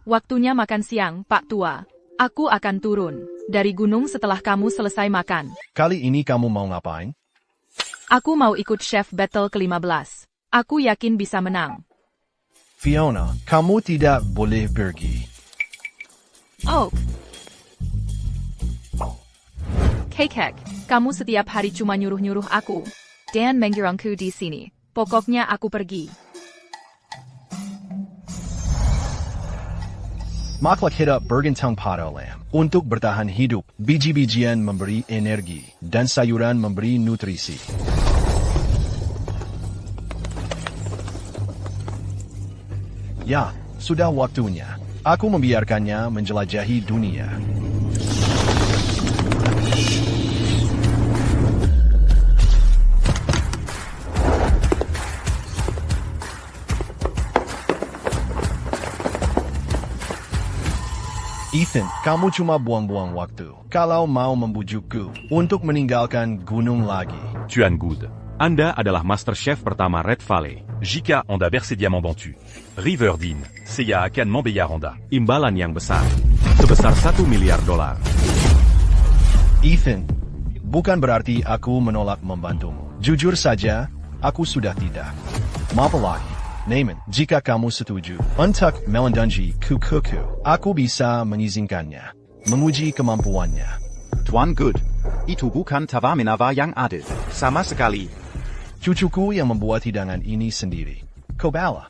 Waktunya makan siang, Pak Tua. Aku akan turun dari gunung setelah kamu selesai makan. Kali ini kamu mau ngapain? Aku mau ikut chef battle ke-15. Aku yakin bisa menang. Fiona, kamu tidak boleh pergi. Oh. Kekek, kamu setiap hari cuma nyuruh-nyuruh aku. Dan menggirangku di sini. Pokoknya aku pergi. Makhluk hidup bergantung pada alam. Untuk bertahan hidup, biji-bijian memberi energi, dan sayuran memberi nutrisi. Ya, sudah waktunya. Aku membiarkannya menjelajahi dunia. Ethan, kamu cuma buang-buang waktu. Kalau mau membujukku untuk meninggalkan gunung lagi. Tuan Good. Anda adalah Master Chef pertama Red Valley. Jika Honda Berset Diamant Bantu. Riverdine. Seya akan membayar Honda. Imbalan yang besar. Sebesar $1 miliar. Ethan, bukan berarti aku menolak membantumu. Jujur saja, aku sudah tidak. Maaf lagi. Naaman, jika kamu setuju, untuk melindungi kukuku, aku bisa mengizinkannya. Menguji kemampuannya. Tuan Good. Itu bukan Tavaminava yang adil. Sama sekali. Cucuku yang membuat hidangan ini sendiri. Kobala.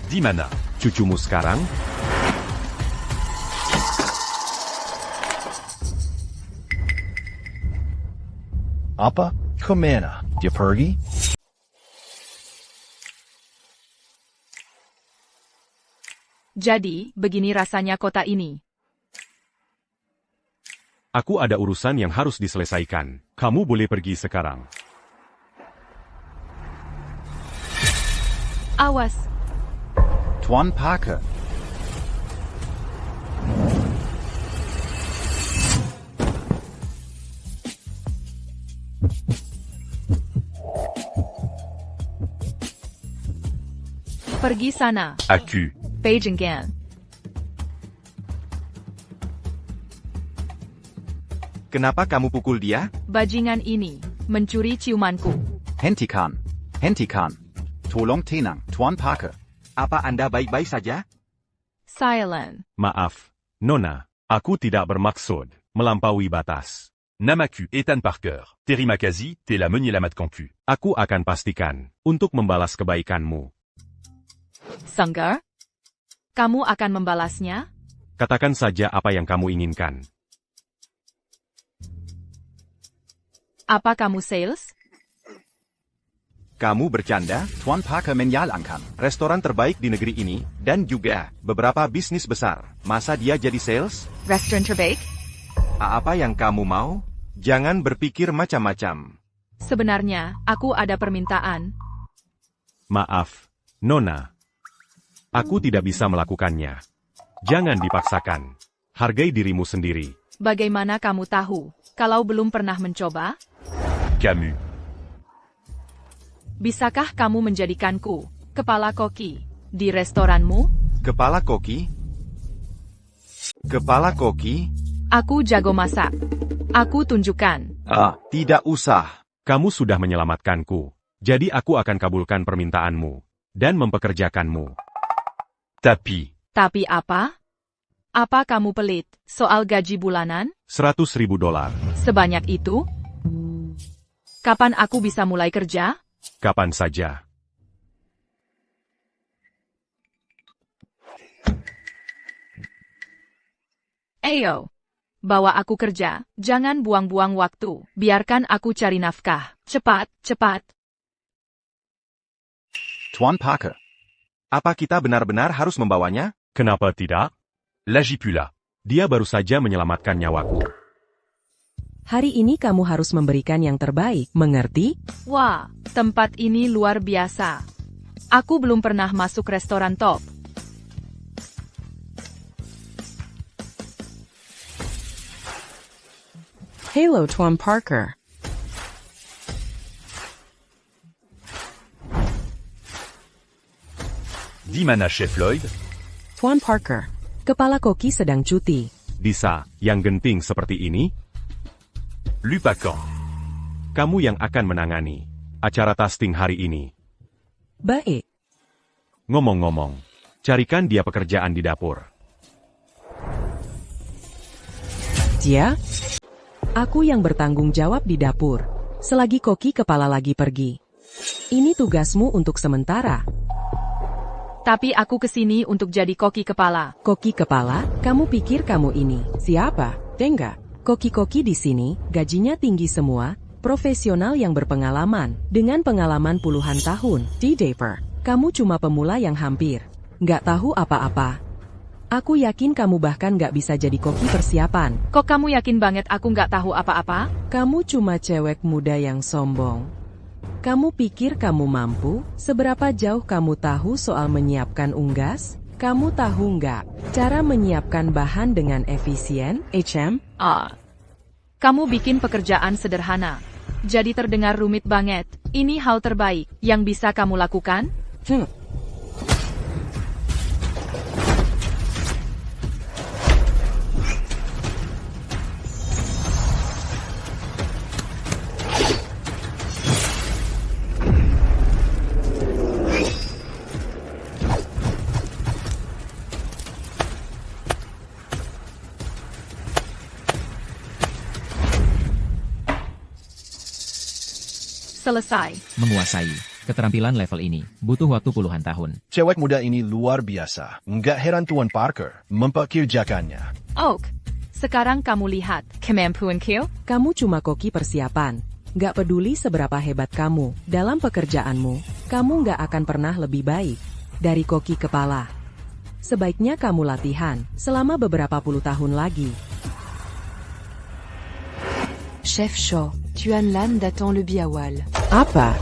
Di mana? Cucumu sekarang? Apa? Kemana? Dia pergi? Jadi, begini rasanya kota ini. Aku ada urusan yang harus diselesaikan. Kamu boleh pergi sekarang. Awas. Tuan Parker. Pergi sana. Aku. Beijinggan. Kenapa kamu pukul dia? Bajingan ini mencuri ciumanku. Hentikan. Hentikan. Tolong tenang, Tuan Parker. Apa Anda baik-baik saja? Silent. Maaf, Nona. Aku tidak bermaksud melampaui batas. Namaku Ethan Parker. Terima kasih, telah menyelamatkanku. Aku akan pastikan untuk membalas kebaikanmu. Sanggar? Kamu akan membalasnya? Katakan saja apa yang kamu inginkan. Apa kamu sales? Kamu bercanda? Tuan Parker menyalankan restoran terbaik di negeri ini, dan juga beberapa bisnis besar. Masa dia jadi sales? Restoran terbaik? Apa yang kamu mau? Jangan berpikir macam-macam. Sebenarnya, aku ada permintaan. Maaf, Nona. Aku tidak bisa melakukannya. Jangan dipaksakan. Hargai dirimu sendiri. Bagaimana kamu tahu, kalau belum pernah mencoba? Camus. Bisakah kamu menjadikanku kepala koki di restoranmu? Kepala koki? Kepala koki? Aku jago masak. Aku tunjukkan. Tidak usah. Kamu sudah menyelamatkanku. Jadi aku akan kabulkan permintaanmu. Dan mempekerjakanmu. Tapi apa? Apa kamu pelit soal gaji bulanan? $100.000. Sebanyak itu? Kapan aku bisa mulai kerja? Kapan saja. Ayo. Bawa aku kerja, jangan buang-buang waktu. Biarkan aku cari nafkah. Cepat, cepat. Tuan Parker. Apa kita benar-benar harus membawanya? Kenapa tidak? Lagi pula. Dia baru saja menyelamatkan nyawaku. Hari ini kamu harus memberikan yang terbaik, mengerti? Wah, tempat ini luar biasa. Aku belum pernah masuk restoran top. Hello, Tuan Parker. Di mana Chef Lloyd? Tuan Parker, kepala koki sedang cuti. Bisa, yang genting seperti ini? Lupacan. Kamu yang akan menangani acara tasting hari ini. Baik, Ngomong-ngomong, carikan dia pekerjaan di dapur. dia. Aku yang bertanggung jawab di dapur. Selagi koki kepala lagi pergi. Ini tugasmu untuk sementara. Tapi aku kesini untuk jadi koki kepala. Koki kepala, kamu pikir kamu ini siapa? Enggak. Koki-koki di sini, gajinya tinggi semua, profesional yang berpengalaman, dengan pengalaman puluhan tahun. Di Dapper, kamu cuma pemula yang hampir nggak tahu apa-apa. Aku yakin kamu bahkan nggak bisa jadi koki persiapan. Kok kamu yakin banget aku nggak tahu apa-apa? Kamu cuma cewek muda yang sombong. Kamu pikir kamu mampu? Seberapa jauh kamu tahu soal menyiapkan unggas? Kamu tahu nggak cara menyiapkan bahan dengan efisien, HM? Kamu bikin pekerjaan sederhana. Jadi terdengar rumit banget. Ini hal terbaik yang bisa kamu lakukan? Selesai. Menguasai keterampilan level ini butuh waktu puluhan tahun. Cewek muda ini luar biasa. Nggak heran Tuan Parker mempekerjakannya. Oak, sekarang kamu lihat kemampuanku. Kamu cuma koki persiapan. Nggak peduli seberapa hebat kamu dalam pekerjaanmu, kamu nggak akan pernah lebih baik dari koki kepala. Sebaiknya kamu latihan selama beberapa puluh tahun lagi. Chef Shaw, Tuan Lan datang lebih awal. Apa?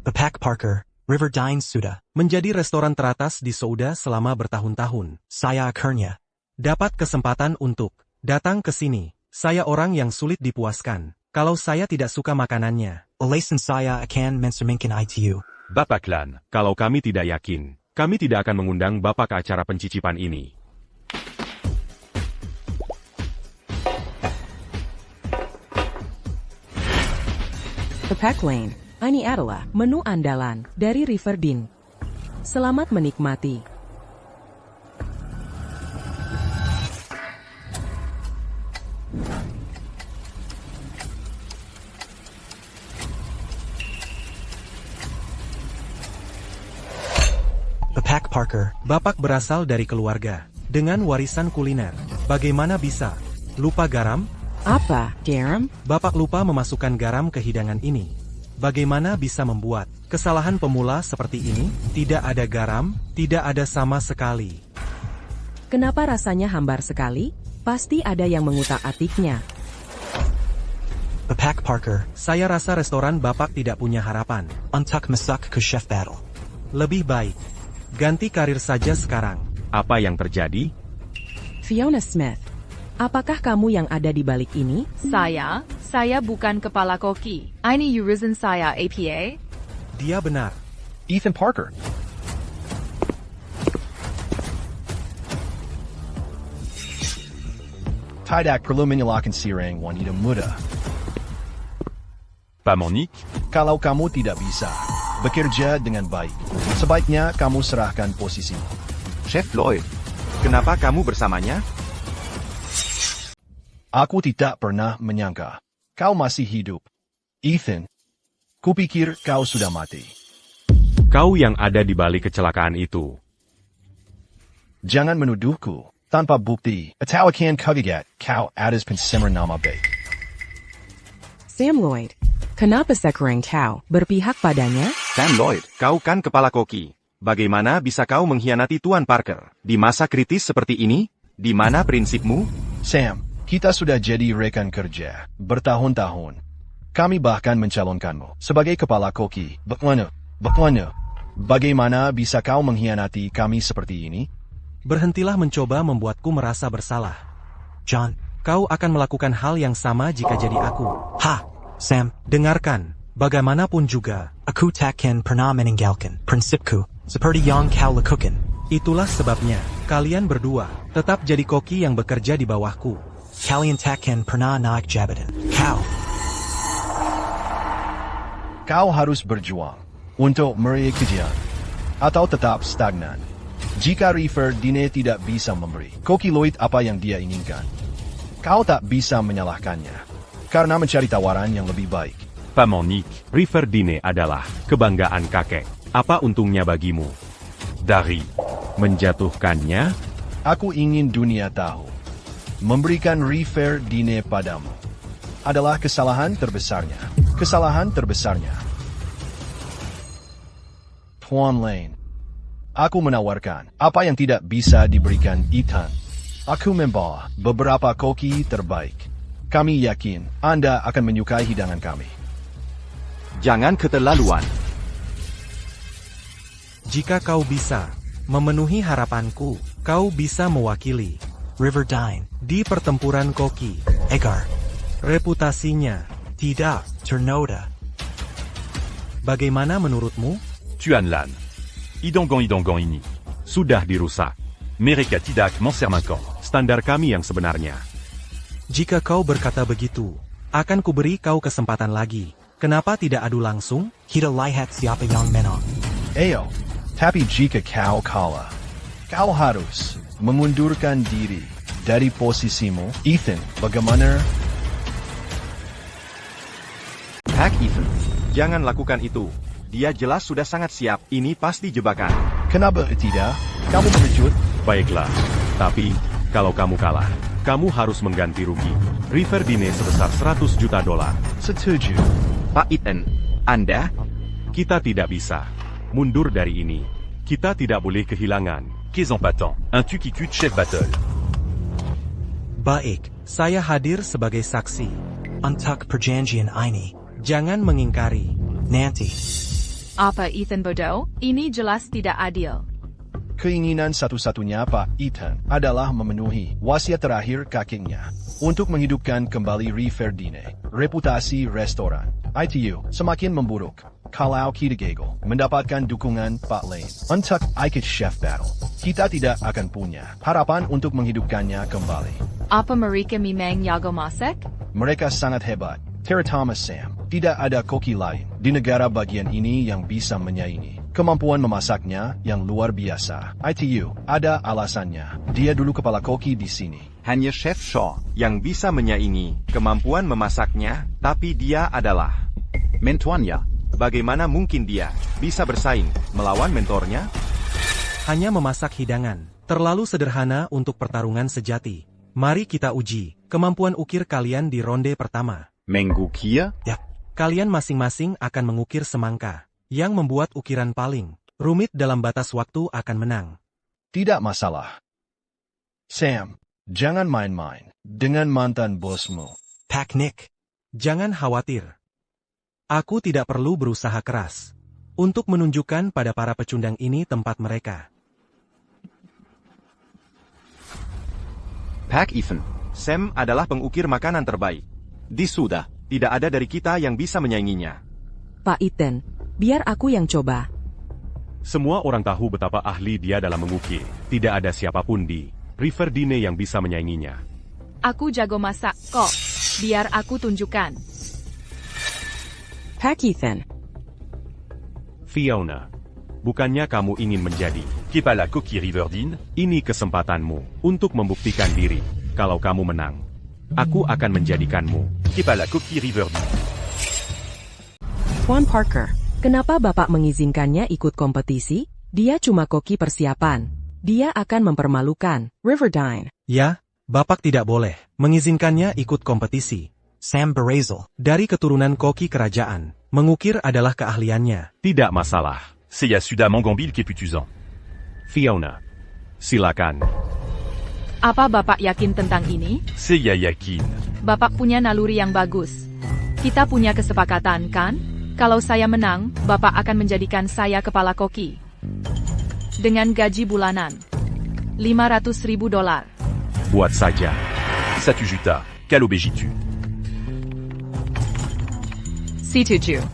The Pack Parker, Riverdine Suda. Menjadi restoran teratas di Souda selama bertahun-tahun. Saya akhirnya dapat kesempatan untuk datang ke sini. Saya orang yang sulit dipuaskan. Kalau saya tidak suka makanannya. Alasan saya akan mencerminkan itu. Bapak Lan, kalau kami tidak yakin, kami tidak akan mengundang Bapak ke acara pencicipan ini. The Pack Lane. Ini adalah menu andalan dari Riverdine. Selamat menikmati. The Pack Parker. Bapak berasal dari keluarga dengan warisan kuliner. Bagaimana bisa lupa garam? Apa, garam? Bapak lupa memasukkan garam ke hidangan ini. Bagaimana bisa membuat kesalahan pemula seperti ini? Tidak ada garam, tidak ada sama sekali. Kenapa rasanya hambar sekali? Pasti ada yang mengutak-atiknya. The Pack Parker. Saya rasa restoran Bapak tidak punya harapan untuk masak ke chef battle. Lebih baik ganti karir saja sekarang. Apa yang terjadi? Fiona Smith. Apakah kamu yang ada di balik ini? Saya bukan kepala koki. Ini urusan saya, APA. Dia benar. Ethan Parker. Tidak perlu menyalahkan sirang wanita muda. Pas Monique? Kalau kamu tidak bisa bekerja dengan baik, sebaiknya kamu serahkan posisi. Chef Lloyd, kenapa kamu bersamanya? Aku tidak pernah menyangka kau masih hidup. Ethan, kupikir kau sudah mati. Kau yang ada di balik kecelakaan itu. Jangan menuduhku tanpa bukti. Atau akan kaget kau atas pensimmer nama baik. Sam Lloyd. Kenapa sekarang kau berpihak padanya? Sam Lloyd, kau kan kepala koki. Bagaimana bisa kau mengkhianati Tuan Parker? Di masa kritis seperti ini, di mana prinsipmu? Sam, kita sudah jadi rekan kerja bertahun-tahun. Kami bahkan mencalonkanmu sebagai kepala koki. Bagaimana bisa kau mengkhianati kami seperti ini? Berhentilah mencoba membuatku merasa bersalah. John, kau akan melakukan hal yang sama jika jadi aku. Sam, dengarkan. Bagaimanapun juga, aku takkan pernah meninggalkan prinsipku. Seperti yang kau lakukan. Itulah sebabnya, kalian berdua, tetap jadi koki yang bekerja di bawahku. Kalian takkan pernah naik jabatan. Kau harus berjuang untuk meraih kejayaan, atau tetap stagnan. Jika River Dine tidak bisa memberi Koki Lloyd apa yang dia inginkan, kau tak bisa menyalahkannya, karena mencari tawaran yang lebih baik. Paman Nick, River Dine adalah kebanggaan kakek. Apa untungnya bagimu? Dari. Menjatuhkannya? Aku ingin dunia tahu, memberikan River Dine padamu adalah kesalahan terbesarnya. Kesalahan terbesarnya. Tuan Lane, aku menawarkan apa yang tidak bisa diberikan Ethan. Aku membawa beberapa koki terbaik. Kami yakin Anda akan menyukai hidangan kami. Jangan keterlaluan. Jika kau bisa memenuhi harapanku, kau bisa mewakili Riverdine di pertempuran koki. Agar reputasinya tidak ternoda. Bagaimana menurutmu? Tuan Lan. Idongan ini. Sudah dirusak. Mereka tidak mencerminkan. Standar kami yang sebenarnya. Jika kau berkata begitu, akan kuberi kau kesempatan lagi. Kenapa tidak adu langsung? Kita lihat siapa yang menang. Ayo, tapi jika kau kalah, kau harus mengundurkan diri dari posisimu. Ethan, bagaimana? Hack Ethan. Jangan lakukan itu. Dia jelas sudah sangat siap. Ini pasti jebakan. Kenapa tidak? Kamu mengejut? Baiklah. Tapi, kalau kamu kalah, kamu harus mengganti rugi River Dine sebesar $100 juta. Setuju. Pak Ethan, Anda? Kita tidak bisa mundur dari ini. Kita tidak boleh kehilangan. Qu'est-ce en patent? Un tukikut chef battle. Baik, saya hadir sebagai saksi. Untuk perjanjian ini, jangan mengingkari. Nanti. Apa Ethan bodoh? Ini jelas tidak adil. Keinginan satu-satunya Pak Ethan adalah memenuhi wasiat terakhir kakeknya untuk menghidupkan kembali River Dine. Reputasi restoran ITU semakin memburuk kalau kita gagal mendapatkan dukungan Pak Lane untuk ikut chef battle. Kita tidak akan punya harapan untuk menghidupkannya kembali. Apa mereka memang jago masak? Mereka sangat hebat, terutama Sam. Tidak ada koki lain di negara bagian ini yang bisa menyaingi kemampuan memasaknya yang luar biasa. ITU, ada alasannya. Dia dulu kepala koki di sini. Hanya Chef Shaw yang bisa menyaingi kemampuan memasaknya, tapi dia adalah mentornya. Bagaimana mungkin dia bisa bersaing melawan mentornya? Hanya memasak hidangan. Terlalu sederhana untuk pertarungan sejati. Mari kita uji kemampuan ukir kalian di ronde pertama. Mengukir? Yap, kalian masing-masing akan mengukir semangka. Yang membuat ukiran paling rumit dalam batas waktu akan menang. Tidak masalah. Sam, jangan main-main dengan mantan bosmu. Pak Nick, jangan khawatir. Aku tidak perlu berusaha keras untuk menunjukkan pada para pecundang ini tempat mereka. Pak Ethan, Sam adalah pengukir makanan terbaik. Disudah, tidak ada dari kita yang bisa menyainginya. Pak Ethan, biar aku yang coba. Semua orang tahu betapa ahli dia dalam mengukir. Tidak ada siapapun di River Dine yang bisa menyainginya. Aku jago masak kok. Biar aku tunjukkan. Pak Ethan. Fiona, bukannya kamu ingin menjadi? Kepala koki Riverdine? Ini kesempatanmu untuk membuktikan diri. Kalau kamu menang, aku akan menjadikanmu Kepala koki Riverdine. Tuan Parker, kenapa Bapak mengizinkannya ikut kompetisi? Dia cuma koki persiapan. Dia akan mempermalukan Riverdine. Ya, Bapak tidak boleh mengizinkannya ikut kompetisi. Sam Brazel, dari keturunan koki kerajaan, mengukir adalah keahliannya. Tidak masalah. C'est Yasuda Mangambil qui est putuzan. Fiona, silakan. Apa Bapak yakin tentang ini? C'est Yakin. Bapak punya naluri yang bagus. Kita punya kesepakatan, kan? Kalau saya menang, Bapak akan menjadikan saya kepala koki. Dengan gaji bulanan. $500.000. Buat saja. Satu juta. Kalobejitu. Setuju.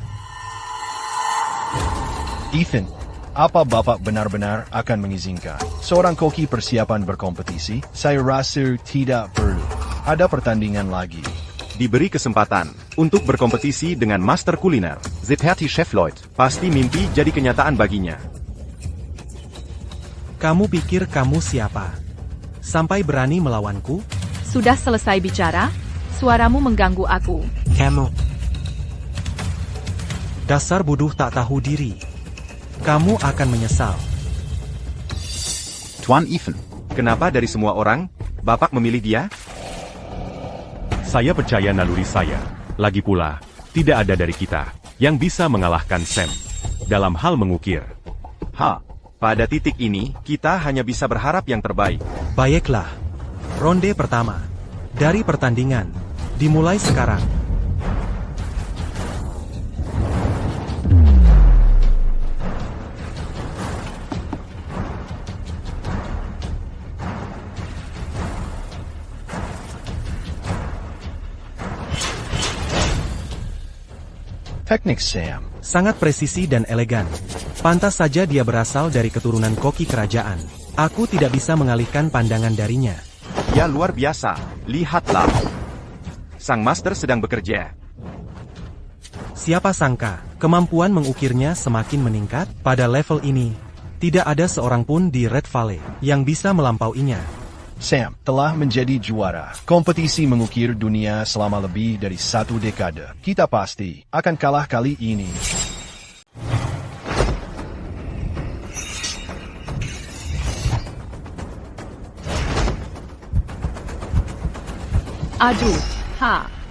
Ethan, Apa Bapak benar-benar akan mengizinkan seorang koki persiapan berkompetisi? Saya rasa tidak perlu. Ada pertandingan lagi. Diberi kesempatan untuk berkompetisi dengan master kuliner, Seperti Chef Lloyd, pasti mimpi jadi kenyataan baginya. Kamu pikir kamu siapa? Sampai berani melawanku? Sudah selesai bicara? Suaramu mengganggu aku. Kamu. Dasar bodoh tak tahu diri. Kamu akan menyesal. Tuan Ethan, kenapa dari semua orang, Bapak memilih dia? Saya percaya naluri saya. Lagi pula, tidak ada dari kita yang bisa mengalahkan Sam dalam hal mengukir. Pada titik ini, kita hanya bisa berharap yang terbaik. Baiklah. Ronde pertama. Dari pertandingan. Dimulai sekarang. Teknik Sam. Sangat presisi dan elegan. Pantas saja dia berasal dari keturunan koki kerajaan. Aku tidak bisa mengalihkan pandangan darinya. Dia luar biasa. Lihatlah. Sang master sedang bekerja. Siapa sangka, kemampuan mengukirnya semakin meningkat pada level ini. Tidak ada seorang pun di Red Valley yang bisa melampauinya. Sam telah menjadi juara kompetisi mengukir dunia selama lebih dari 1 dekade. Kita pasti akan kalah kali ini. Aduh,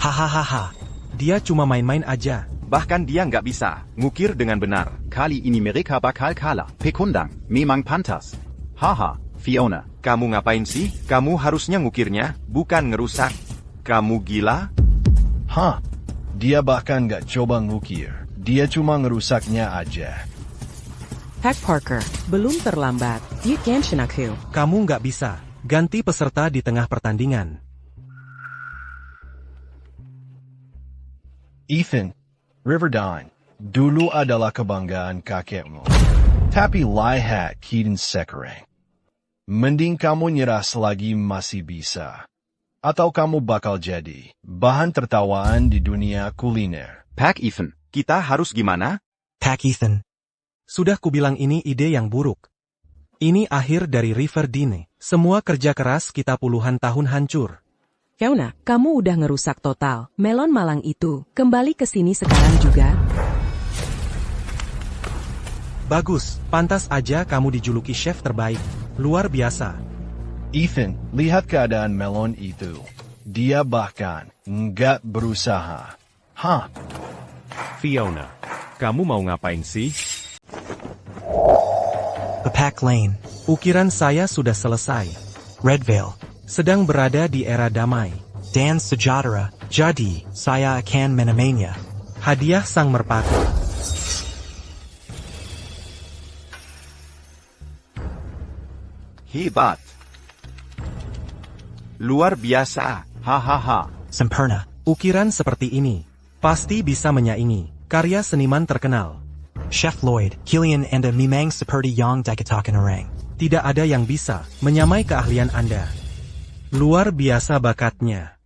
Hahaha, dia cuma main-main aja. Bahkan dia nggak bisa ngukir dengan benar. Kali ini mereka bakal kalah. Pekundang, memang pantas. Haha, Fiona. Kamu ngapain sih? Kamu harusnya ngukirnya, bukan ngerusak. Kamu gila? Dia bahkan gak coba ngukir. Dia cuma ngerusaknya aja. Pack Parker, belum terlambat. You can aku. Kamu nggak bisa. Ganti peserta di tengah pertandingan. Ethan, Riverdine, dulu adalah kebanggaan kakekmu. Tapi lihat kini sekarang. Mending kamu nyerah selagi masih bisa. Atau kamu bakal jadi bahan tertawaan di dunia kuliner. Pack Ethan, kita harus gimana? Pack Ethan. Sudah kubilang ini ide yang buruk. Ini akhir dari Riverdine. Semua kerja keras kita puluhan tahun hancur. Fiona, kamu udah ngerusak total. Melon malang itu, kembali ke sini sekarang juga. Bagus, pantas aja kamu dijuluki chef terbaik. Luar biasa. Ethan, lihat keadaan melon itu. Dia bahkan nggak berusaha. Fiona, kamu mau ngapain sih? The Pack Lane. Ukiran saya sudah selesai. Red Veil. Sedang berada di era damai. Dan sejahtera. Jadi, saya akan menemaninya. Hadiah sang merpati. Hebat. Luar biasa. Hahaha. Sempurna. Ukiran seperti ini pasti bisa menyaingi karya seniman terkenal. Chef Lloyd, Killian and memang seperti yang dikatakan orang. Tidak ada yang bisa menyamai keahlian Anda. Luar biasa bakatnya.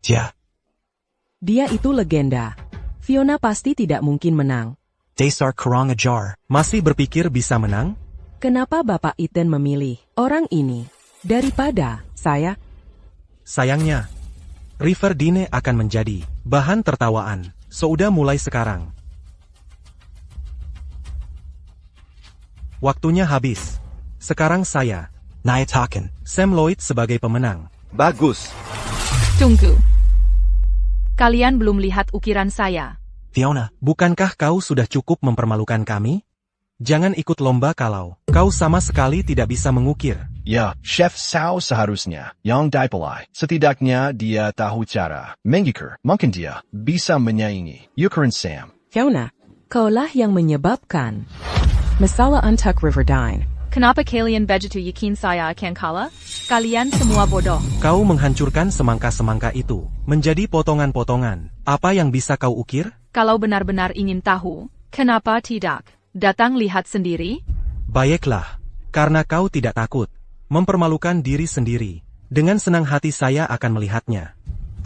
Dia itu legenda. Fiona pasti tidak mungkin menang. Dasar kurang ajar. Masih berpikir bisa menang? Kenapa Bapak Ethan memilih orang ini daripada saya? Sayangnya, Riverdine akan menjadi bahan tertawaan. Sudah mulai sekarang. Waktunya habis. Sekarang saya, nyatakan Sam Lloyd sebagai pemenang. Bagus. Tunggu. Kalian belum lihat ukiran saya. Fiona, bukankah kau sudah cukup mempermalukan kami? Jangan ikut lomba kalau kau sama sekali tidak bisa mengukir. Ya, Chef Sao seharusnya yang dipilih. Setidaknya dia tahu cara mengukir. Mungkin dia bisa menyaingi ukiran Sam. Fiona, kaulah yang menyebabkan masalah untuk Riverdine. Kenapa kalian begitu yakin saya akan kalah? Kalian semua bodoh. Kau menghancurkan semangka-semangka itu menjadi potongan-potongan. Apa yang bisa kau ukir? Kalau benar-benar ingin tahu, kenapa tidak? Datang lihat sendiri. Baiklah, karena kau tidak takut mempermalukan diri sendiri, dengan senang hati saya akan melihatnya.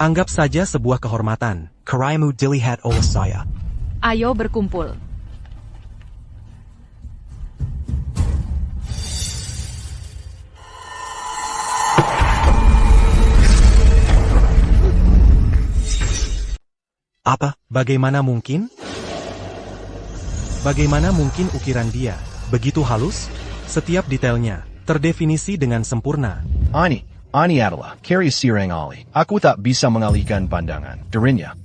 Anggap saja sebuah kehormatan. Karaimu dilihat oleh saya. Ayo berkumpul. Apa? Bagaimana mungkin? Bagaimana mungkin ukiran dia begitu halus? Setiap detailnya terdefinisi dengan sempurna. Ani adalah Carrie Sirang Ali. Aku tak bisa mengalihkan pandangan darinya.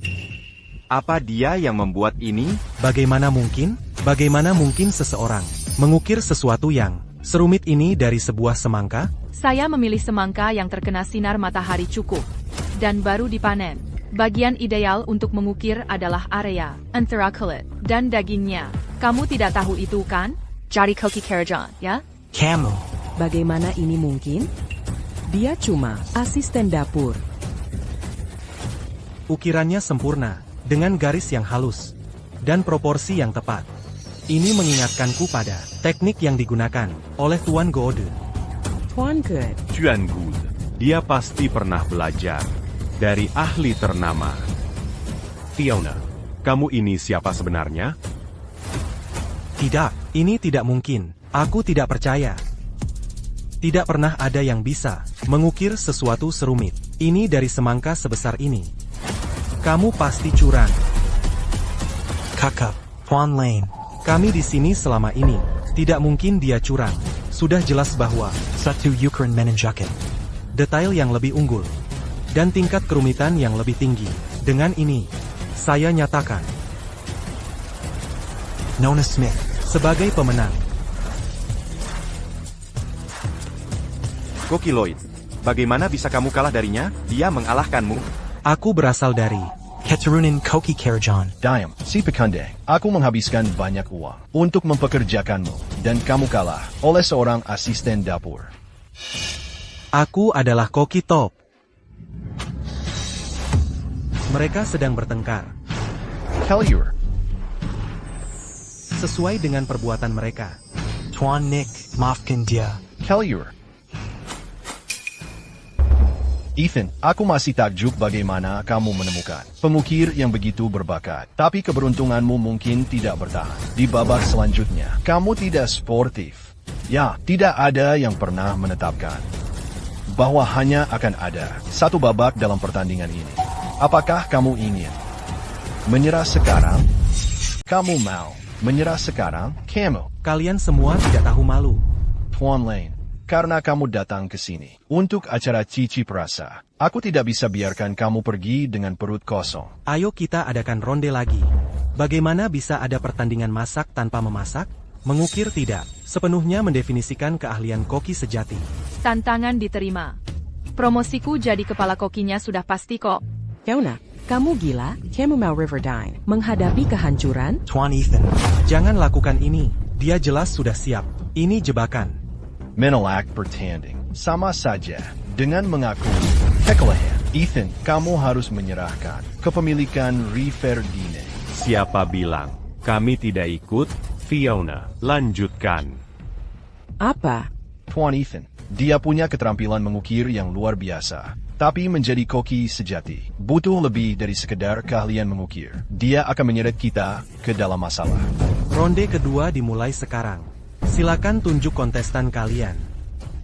Apa dia yang membuat ini? Bagaimana mungkin? Bagaimana mungkin seseorang mengukir sesuatu yang serumit ini dari sebuah semangka? Saya memilih semangka yang terkena sinar matahari cukup dan baru dipanen. Bagian ideal untuk mengukir adalah area antara kulit dan dagingnya. Kamu tidak tahu itu kan? Cari Koki Kerajan, ya? Kamu. Bagaimana ini mungkin? Dia cuma asisten dapur. Ukirannya sempurna, dengan garis yang halus dan proporsi yang tepat. Ini mengingatkanku pada teknik yang digunakan oleh Tuan Gode. Tuan Good. Tuan Good. Dia pasti pernah belajar dari ahli ternama. Fiona, kamu ini siapa sebenarnya? Tidak, ini tidak mungkin. Aku tidak percaya. Tidak pernah ada yang bisa mengukir sesuatu serumit ini dari semangka sebesar ini. Kamu pasti curang. Kakak, Tuan Lane. Kami di sini selama ini. Tidak mungkin dia curang. Sudah jelas bahwa Satu Ukraine menunjukkan. detail yang lebih unggul dan tingkat kerumitan yang lebih tinggi. Dengan ini, saya nyatakan Nona Smith. sebagai pemenang. Koki Lloyd, bagaimana bisa kamu kalah darinya? Dia mengalahkanmu. Aku berasal dari Keturunan Koki Kerajan. Diam, si Pekunde. Aku menghabiskan banyak uang untuk mempekerjakanmu, dan kamu kalah oleh seorang asisten dapur. Aku adalah Koki Top. Mereka sedang bertengkar. Kellier, Sesuai dengan perbuatan mereka. Tuan Nick, maafkan dia. Kellier. Ethan, aku masih takjub bagaimana kamu menemukan pengukir yang begitu berbakat. Tapi keberuntunganmu mungkin tidak bertahan. Di babak selanjutnya, kamu tidak sportif. Ya, tidak ada yang pernah menetapkan bahwa hanya akan ada satu babak dalam pertandingan ini. Apakah kamu ingin menyerah sekarang? Kamu mau menyerah sekarang? Kalian semua tidak tahu malu. Tuan Lane, karena kamu datang ke sini untuk acara Cici Perasa, aku tidak bisa biarkan kamu pergi dengan perut kosong. Ayo kita adakan ronde lagi. Bagaimana bisa ada pertandingan masak tanpa memasak? Mengukir tidak sepenuhnya mendefinisikan keahlian koki sejati. Tantangan diterima. Promosiku jadi kepala kokinya sudah pasti kok. Fiona, kamu gila? Kamu mau Riverdine menghadapi kehancuran? Tuan Ethan. Jangan lakukan ini. Dia jelas sudah siap. Ini jebakan. Menolak bertanding sama saja dengan mengaku kekalahan. Ethan, kamu harus menyerahkan kepemilikan Riverdine. Siapa bilang kami tidak ikut? Fiona, lanjutkan. Apa? Tuan Ethan, dia punya keterampilan mengukir yang luar biasa. Tapi menjadi koki sejati butuh lebih dari sekedar keahlian mengukir. Dia akan menyeret kita ke dalam masalah. Ronde kedua dimulai sekarang. Silakan tunjuk kontestan kalian.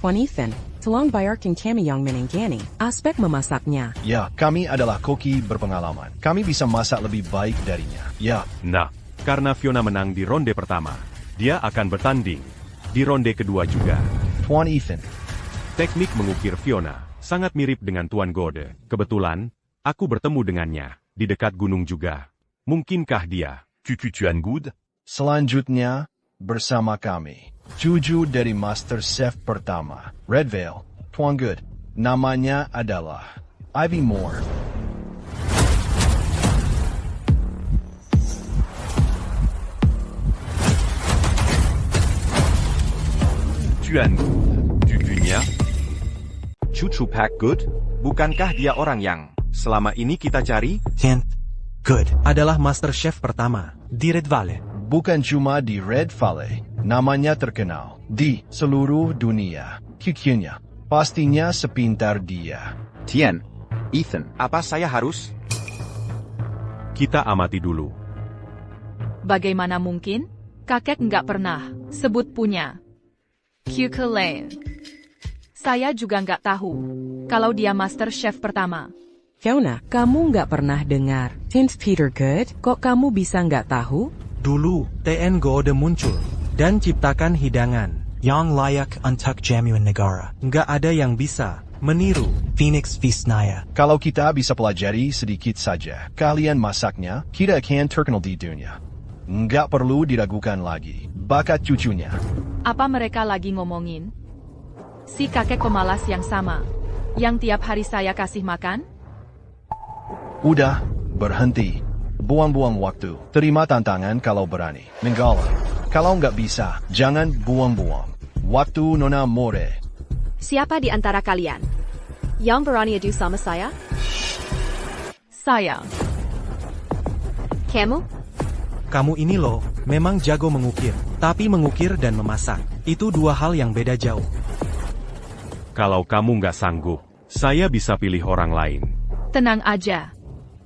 Tuan Ethan, tolong bayarkan kami yang menenggani aspek memasaknya. Ya, kami adalah koki berpengalaman. Kami bisa masak lebih baik darinya. Ya, Nah, karena Fiona menang di ronde pertama, dia akan bertanding di ronde kedua juga. Tuan Ethan, Teknik mengukir Fiona sangat mirip dengan Tuan Gode. Kebetulan, aku bertemu dengannya di dekat gunung juga. Mungkinkah dia Tuan Good? selanjutnya bersama kami, Juju dari Master Chef pertama, Red Veil, Tuan Good. Namanya adalah Ivy Moore. Tuan Good, cucunya? Cucu Pak Good, bukankah dia orang yang selama ini kita cari? Hint. Good. Adalah Master Chef pertama di Red Valley. Bukan cuma di Red Valley, namanya terkenal di seluruh dunia. QQ-nya pastinya sepintar dia. Tien, Ethan, Apa saya harus? Kita amati dulu. Bagaimana mungkin? Kakek nggak pernah sebut punya QQ Lane. Saya juga nggak tahu kalau dia Master Chef pertama. Fiona, kamu nggak pernah dengar Tint Peter Good? Kok kamu bisa nggak tahu? Dulu, TN Gode muncul dan ciptakan hidangan. Yang layak untuk jamuan negara. Nggak ada yang bisa meniru. Phoenix Visnaya. Kalau kita bisa pelajari sedikit saja kalian masaknya, kita akan terkenal di dunia. Nggak perlu diragukan lagi. Bakat cucunya. Apa mereka lagi ngomongin? Si kakek pemalas yang sama, yang tiap hari saya kasih makan? Udah, berhenti. Buang-buang waktu. Terima tantangan kalau berani. Menggala. Kalau nggak bisa, jangan buang-buang waktu, Nona More. Siapa di antara kalian yang berani adu sama saya? Saya. Kamu? Kamu ini loh, memang jago mengukir. Tapi mengukir dan memasak, itu dua hal yang beda jauh. Kalau kamu nggak sanggup, saya bisa pilih orang lain. Tenang aja.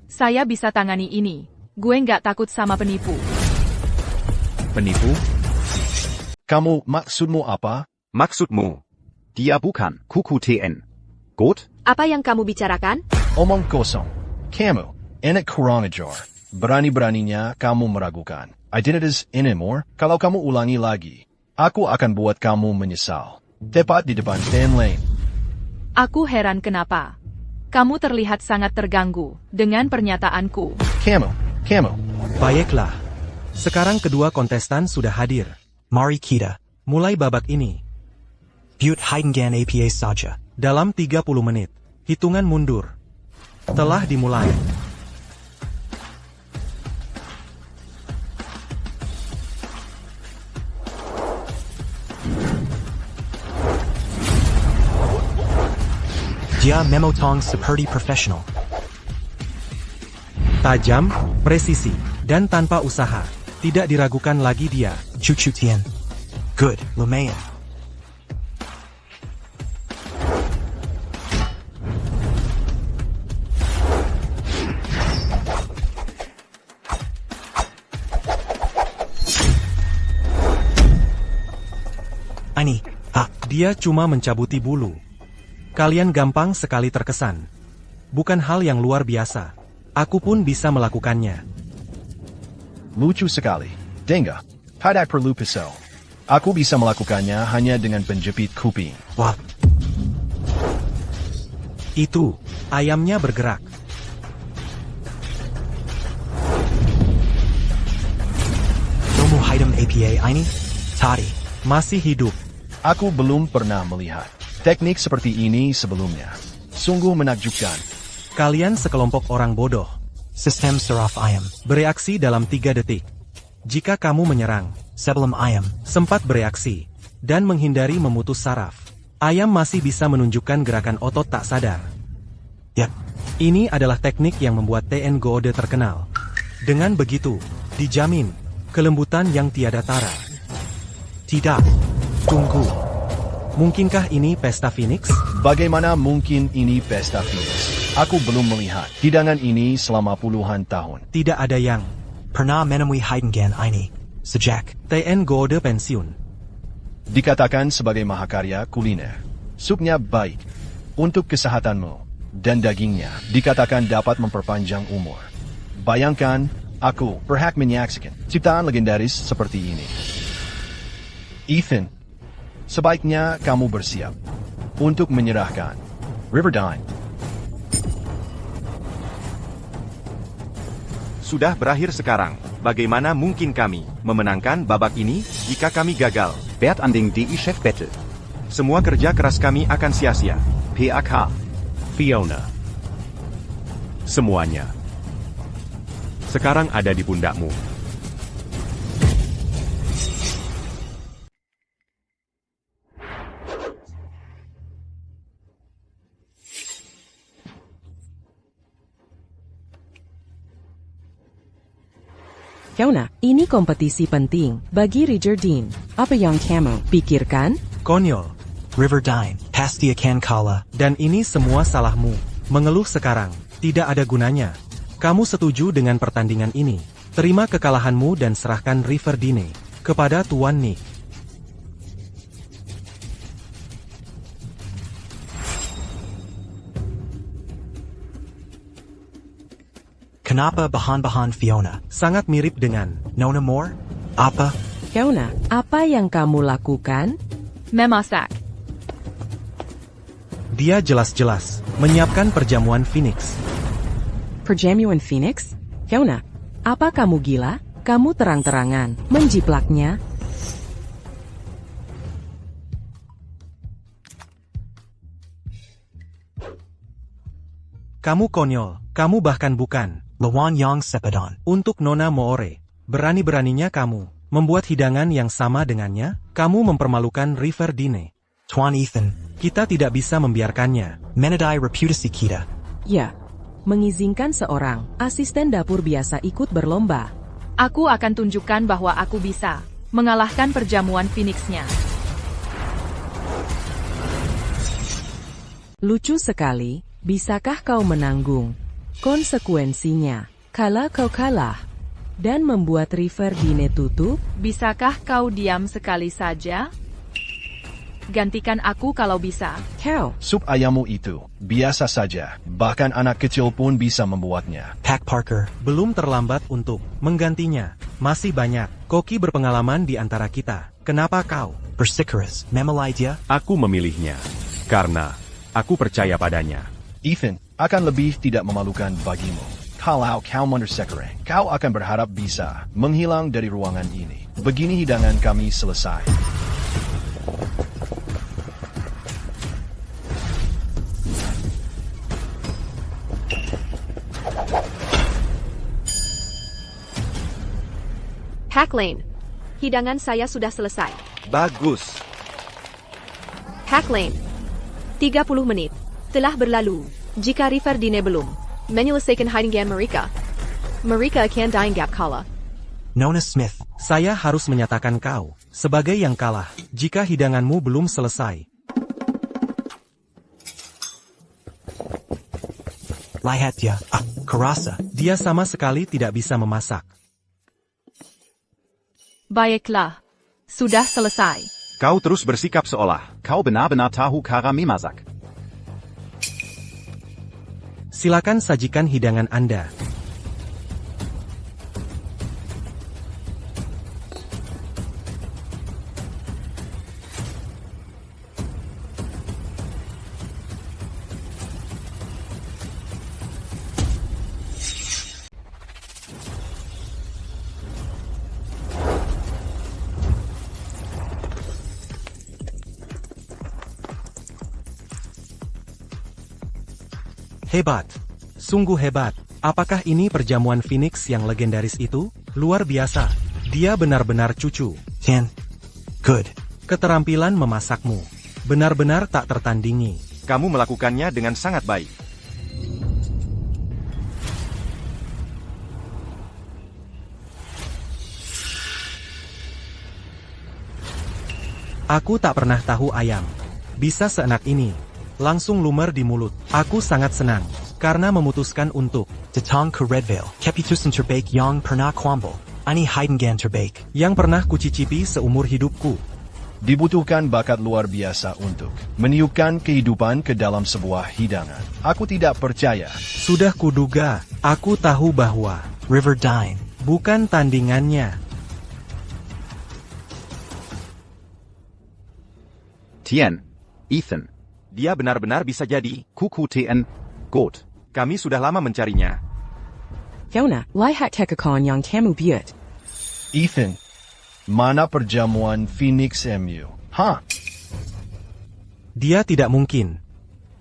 Saya bisa tangani ini. Gue nggak takut sama penipu. Penipu? Kamu maksudmu apa? Maksudmu? dia bukan kuku TN. Gut? Apa yang kamu bicarakan? Omong kosong. Kamu, enak kurang ajar. Berani-beraninya kamu meragukan identitas anymore. Kalau kamu ulangi lagi, aku akan buat kamu menyesal. Tepat di depan Stan Lane. Aku heran kenapa. Kamu terlihat sangat terganggu dengan pernyataanku. Kamu. Baiklah. Sekarang kedua kontestan sudah hadir. Mari kita. Mulai babak ini. Butte Heidengan APA saja. Dalam 30 menit. Hitungan mundur. Telah dimulai. Dia memotong seperti profesional. Tajam, presisi, dan tanpa usaha. Tidak diragukan lagi dia. Cucu Tien. Good, lumayan. Ani, Dia cuma mencabuti bulu. Kalian gampang sekali terkesan. Bukan hal yang luar biasa. Aku pun bisa melakukannya. Lucu sekali. Dengar, tidak perlu pisau. Aku bisa melakukannya hanya dengan penjepit kuping. Wah, Itu, ayamnya bergerak. Nomu Haidem APA ini? Tadi. Masih hidup. Aku belum pernah melihat teknik seperti ini sebelumnya. Sungguh menakjubkan. Kalian sekelompok orang bodoh. Sistem seraf ayam. Bereaksi dalam 3 detik. Jika kamu menyerang, Sebelum ayam. sempat bereaksi, dan menghindari memutus saraf, ayam masih bisa menunjukkan gerakan otot tak sadar. Yap. Ini adalah teknik yang membuat TN Gode terkenal. Dengan begitu, dijamin, kelembutan yang tiada tara. Tidak. Tunggu. Mungkinkah ini pesta Phoenix? Bagaimana mungkin ini pesta Phoenix? Aku belum melihat hidangan ini selama puluhan tahun. Tidak ada yang. Pernah menemui Heidengan ini. Sejak. TN Gode pensiun. Dikatakan sebagai mahakarya kuliner. Supnya baik untuk kesehatanmu, dan dagingnya dikatakan dapat memperpanjang umur. Bayangkan, aku berhak menyaksikan ciptaan legendaris seperti ini. Ethan, sebaiknya kamu bersiap untuk menyerahkan Riverdine. Sudah berakhir sekarang. Bagaimana mungkin kami memenangkan babak ini jika kami gagal? Bert Anding DI Chef Battle. Semua kerja keras kami akan sia-sia. PAK. Fiona. Semuanya. Sekarang ada di pundakmu. Fiona, ini kompetisi penting bagi Ridgerdine. Apa yang kamu pikirkan? Konyol. Riverdine, pasti akan kalah. Dan ini semua salahmu. Mengeluh sekarang, tidak ada gunanya. Kamu setuju dengan pertandingan ini. Terima kekalahanmu dan serahkan Riverdine kepada Tuan Nick. Kenapa bahan-bahan Fiona? Sangat mirip dengan Nona Moore? Apa? Fiona, apa yang kamu lakukan? Memasak. dia jelas-jelas menyiapkan perjamuan Phoenix. Perjamuan Phoenix? Fiona, apa kamu gila? Kamu terang-terangan menjiplaknya. Kamu konyol, kamu bahkan bukan. Lawan yang Sepedon. Untuk Nona Moore, berani-beraninya kamu membuat hidangan yang sama dengannya, kamu mempermalukan Riverdine. Tuan Ethan. Kita tidak bisa membiarkannya. Menadai reputasi kita. Ya, mengizinkan seorang asisten dapur biasa ikut berlomba. Aku akan tunjukkan bahwa aku bisa mengalahkan perjamuan Phoenix-nya. Lucu sekali, bisakah kau menanggung konsekuensinya kalau kau kalah dan membuat Riverdine tutup? Bisakah kau diam sekali saja? Gantikan aku kalau bisa. Kau. Sup ayammu itu biasa saja, bahkan anak kecil pun bisa membuatnya. Pack Parker. Belum terlambat untuk menggantinya. Masih banyak koki berpengalaman di antara kita. Kenapa kau bersikeras memelai dia? Aku memilihnya karena aku percaya padanya. Ethan akan lebih tidak memalukan bagimu. Kalau kau mendersekere, kau akan berharap bisa menghilang dari ruangan ini. Begini hidangan kami selesai. Hack Lane. Hidangan saya sudah selesai. Bagus. Hack Lane. 30 menit telah berlalu. Jika Riverdine belum menyelesaikan hidangan mereka, mereka akan dianggap kalah. Nona Smith. Saya harus menyatakan kau sebagai yang kalah jika hidanganmu belum selesai. Lihat dia, kerasa. Dia sama sekali tidak bisa memasak. Baiklah, sudah selesai. Kau terus bersikap seolah Kau benar-benar tahu cara memasak. Silakan sajikan hidangan Anda. Hebat. Sungguh hebat. Apakah ini perjamuan Phoenix yang legendaris itu? Luar biasa. Dia benar-benar cucu. 10. Good. Keterampilan memasakmu benar-benar tak tertandingi. kamu melakukannya dengan sangat baik. Aku tak pernah tahu ayam bisa seenak ini. Langsung lumer di mulut. Aku sangat senang karena memutuskan untuk Datang ke Redvale. Kepitusan terbaik yang pernah kuambil. Ini hidangan terbaik yang pernah kucicipi seumur hidupku. Dibutuhkan bakat luar biasa untuk meniupkan kehidupan ke dalam sebuah hidangan. Aku tidak percaya. Sudah kuduga. Aku tahu bahwa Riverdine bukan tandingannya. Tien. Ethan. Dia benar-benar bisa jadi. Kuku Tien. Goat. Kami sudah lama mencarinya. Fiona, lihat tekakon yang kamu buat. Ethan, mana perjamuan Phoenix MU? Hah? Dia tidak mungkin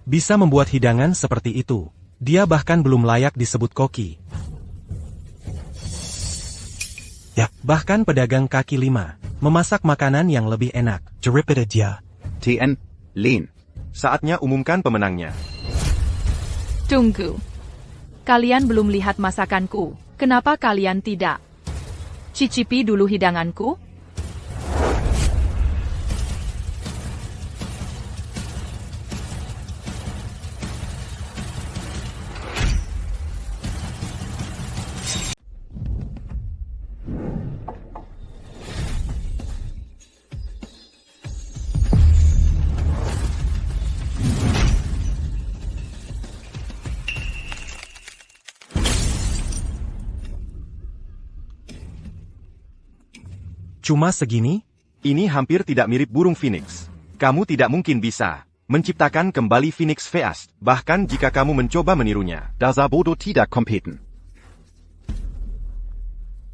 bisa membuat hidangan seperti itu. Dia bahkan belum layak disebut koki. Ya, bahkan pedagang kaki lima memasak makanan yang lebih enak. daripada dia. Tien. Lin. Saatnya umumkan pemenangnya. Tunggu. Kalian belum lihat masakanku. Kenapa kalian tidak Cicipi dulu hidanganku. Cuma segini? Ini hampir tidak mirip burung phoenix. Kamu tidak mungkin bisa menciptakan kembali phoenix Feast, bahkan jika kamu mencoba menirunya. Dasar bodoh tidak kompeten.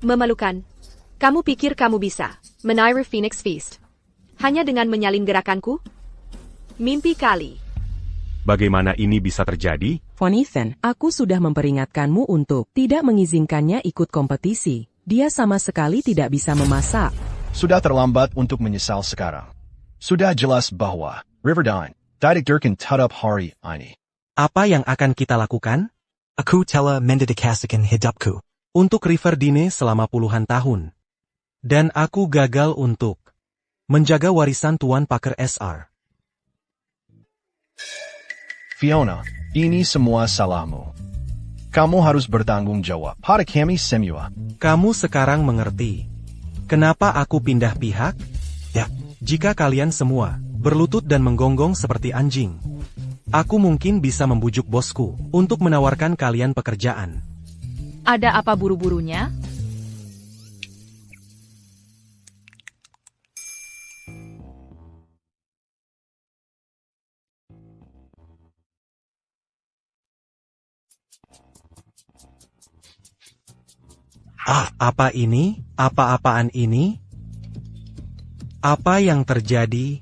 Memalukan. Kamu pikir kamu bisa meniru Phoenix Feast hanya dengan menyalin gerakanku? Mimpi kali. Bagaimana ini bisa terjadi? Von Ethan, aku sudah memperingatkanmu untuk tidak mengizinkannya ikut kompetisi. Dia sama sekali tidak bisa memasak. Sudah terlambat untuk menyesal sekarang. Sudah jelas bahwa Riverdine tidak akan tetap hari ini. Apa yang akan kita lakukan? Aku telah mendedikasikan hidupku Untuk Riverdine selama puluhan tahun. Dan aku gagal untuk menjaga warisan Tuan Parker SR. Fiona, ini semua salahmu. Kamu harus bertanggung jawab pada kami semua. Kamu sekarang mengerti kenapa aku pindah pihak? Ya, jika kalian semua berlutut dan menggonggong seperti anjing, aku mungkin bisa membujuk bosku untuk menawarkan kalian pekerjaan. Ada apa buru-burunya? Apa ini? Apa-apaan ini? Apa yang terjadi?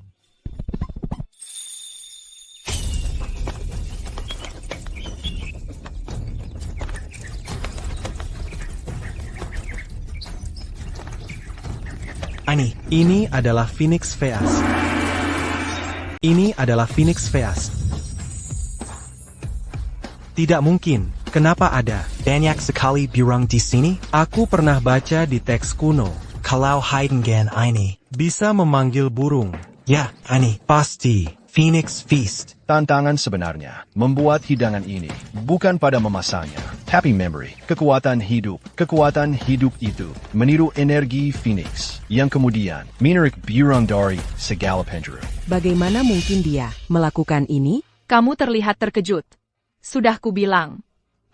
Ini adalah Phoenix Feast. Ini adalah Phoenix Feast. Tidak mungkin. Kenapa ada banyak sekali burung di sini? Aku pernah baca di teks kuno. Kalau hidangan ini Bisa memanggil burung. ya, ini pasti Phoenix Feast. Tantangan sebenarnya membuat hidangan ini bukan pada memasaknya, tapi memberi kekuatan hidup itu meniru energi Phoenix yang kemudian menarik burung dari segala penjuru. Bagaimana mungkin dia melakukan ini? Kamu terlihat terkejut. Sudah kubilang,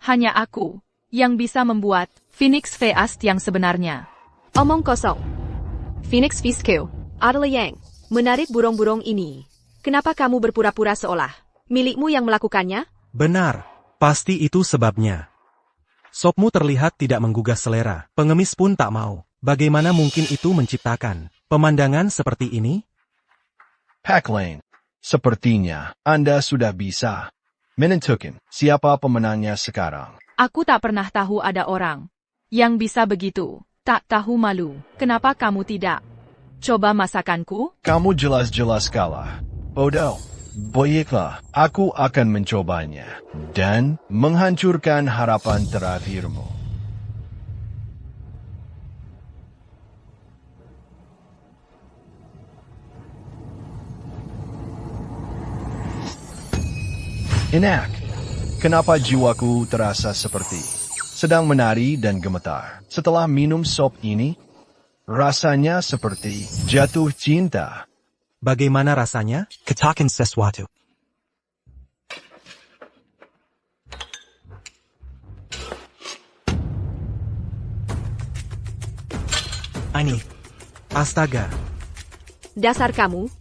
hanya aku yang bisa membuat Phoenix Feast yang sebenarnya. Omong kosong. Phoenix Feastku adalah yang menarik burung-burung ini. Kenapa kamu berpura-pura seolah milikmu yang melakukannya? Benar, pasti itu sebabnya. Sopmu terlihat tidak menggugah selera. Pengemis pun tak mau. Bagaimana mungkin itu menciptakan pemandangan seperti ini? Pack Lane, sepertinya Anda sudah bisa menentukan siapa pemenangnya sekarang. Aku tak pernah tahu ada orang yang bisa begitu. Tak tahu malu. Kenapa kamu tidak coba masakanku? Kamu jelas-jelas kalah. Bodoh. Baiklah, aku akan mencobanya dan menghancurkan harapan terakhirmu. Enak. Kenapa jiwaku terasa seperti sedang menari dan gemetar setelah minum sop ini? Rasanya seperti jatuh cinta. Bagaimana rasanya? Katakan sesuatu. Ini. Astaga. Dasar kamu.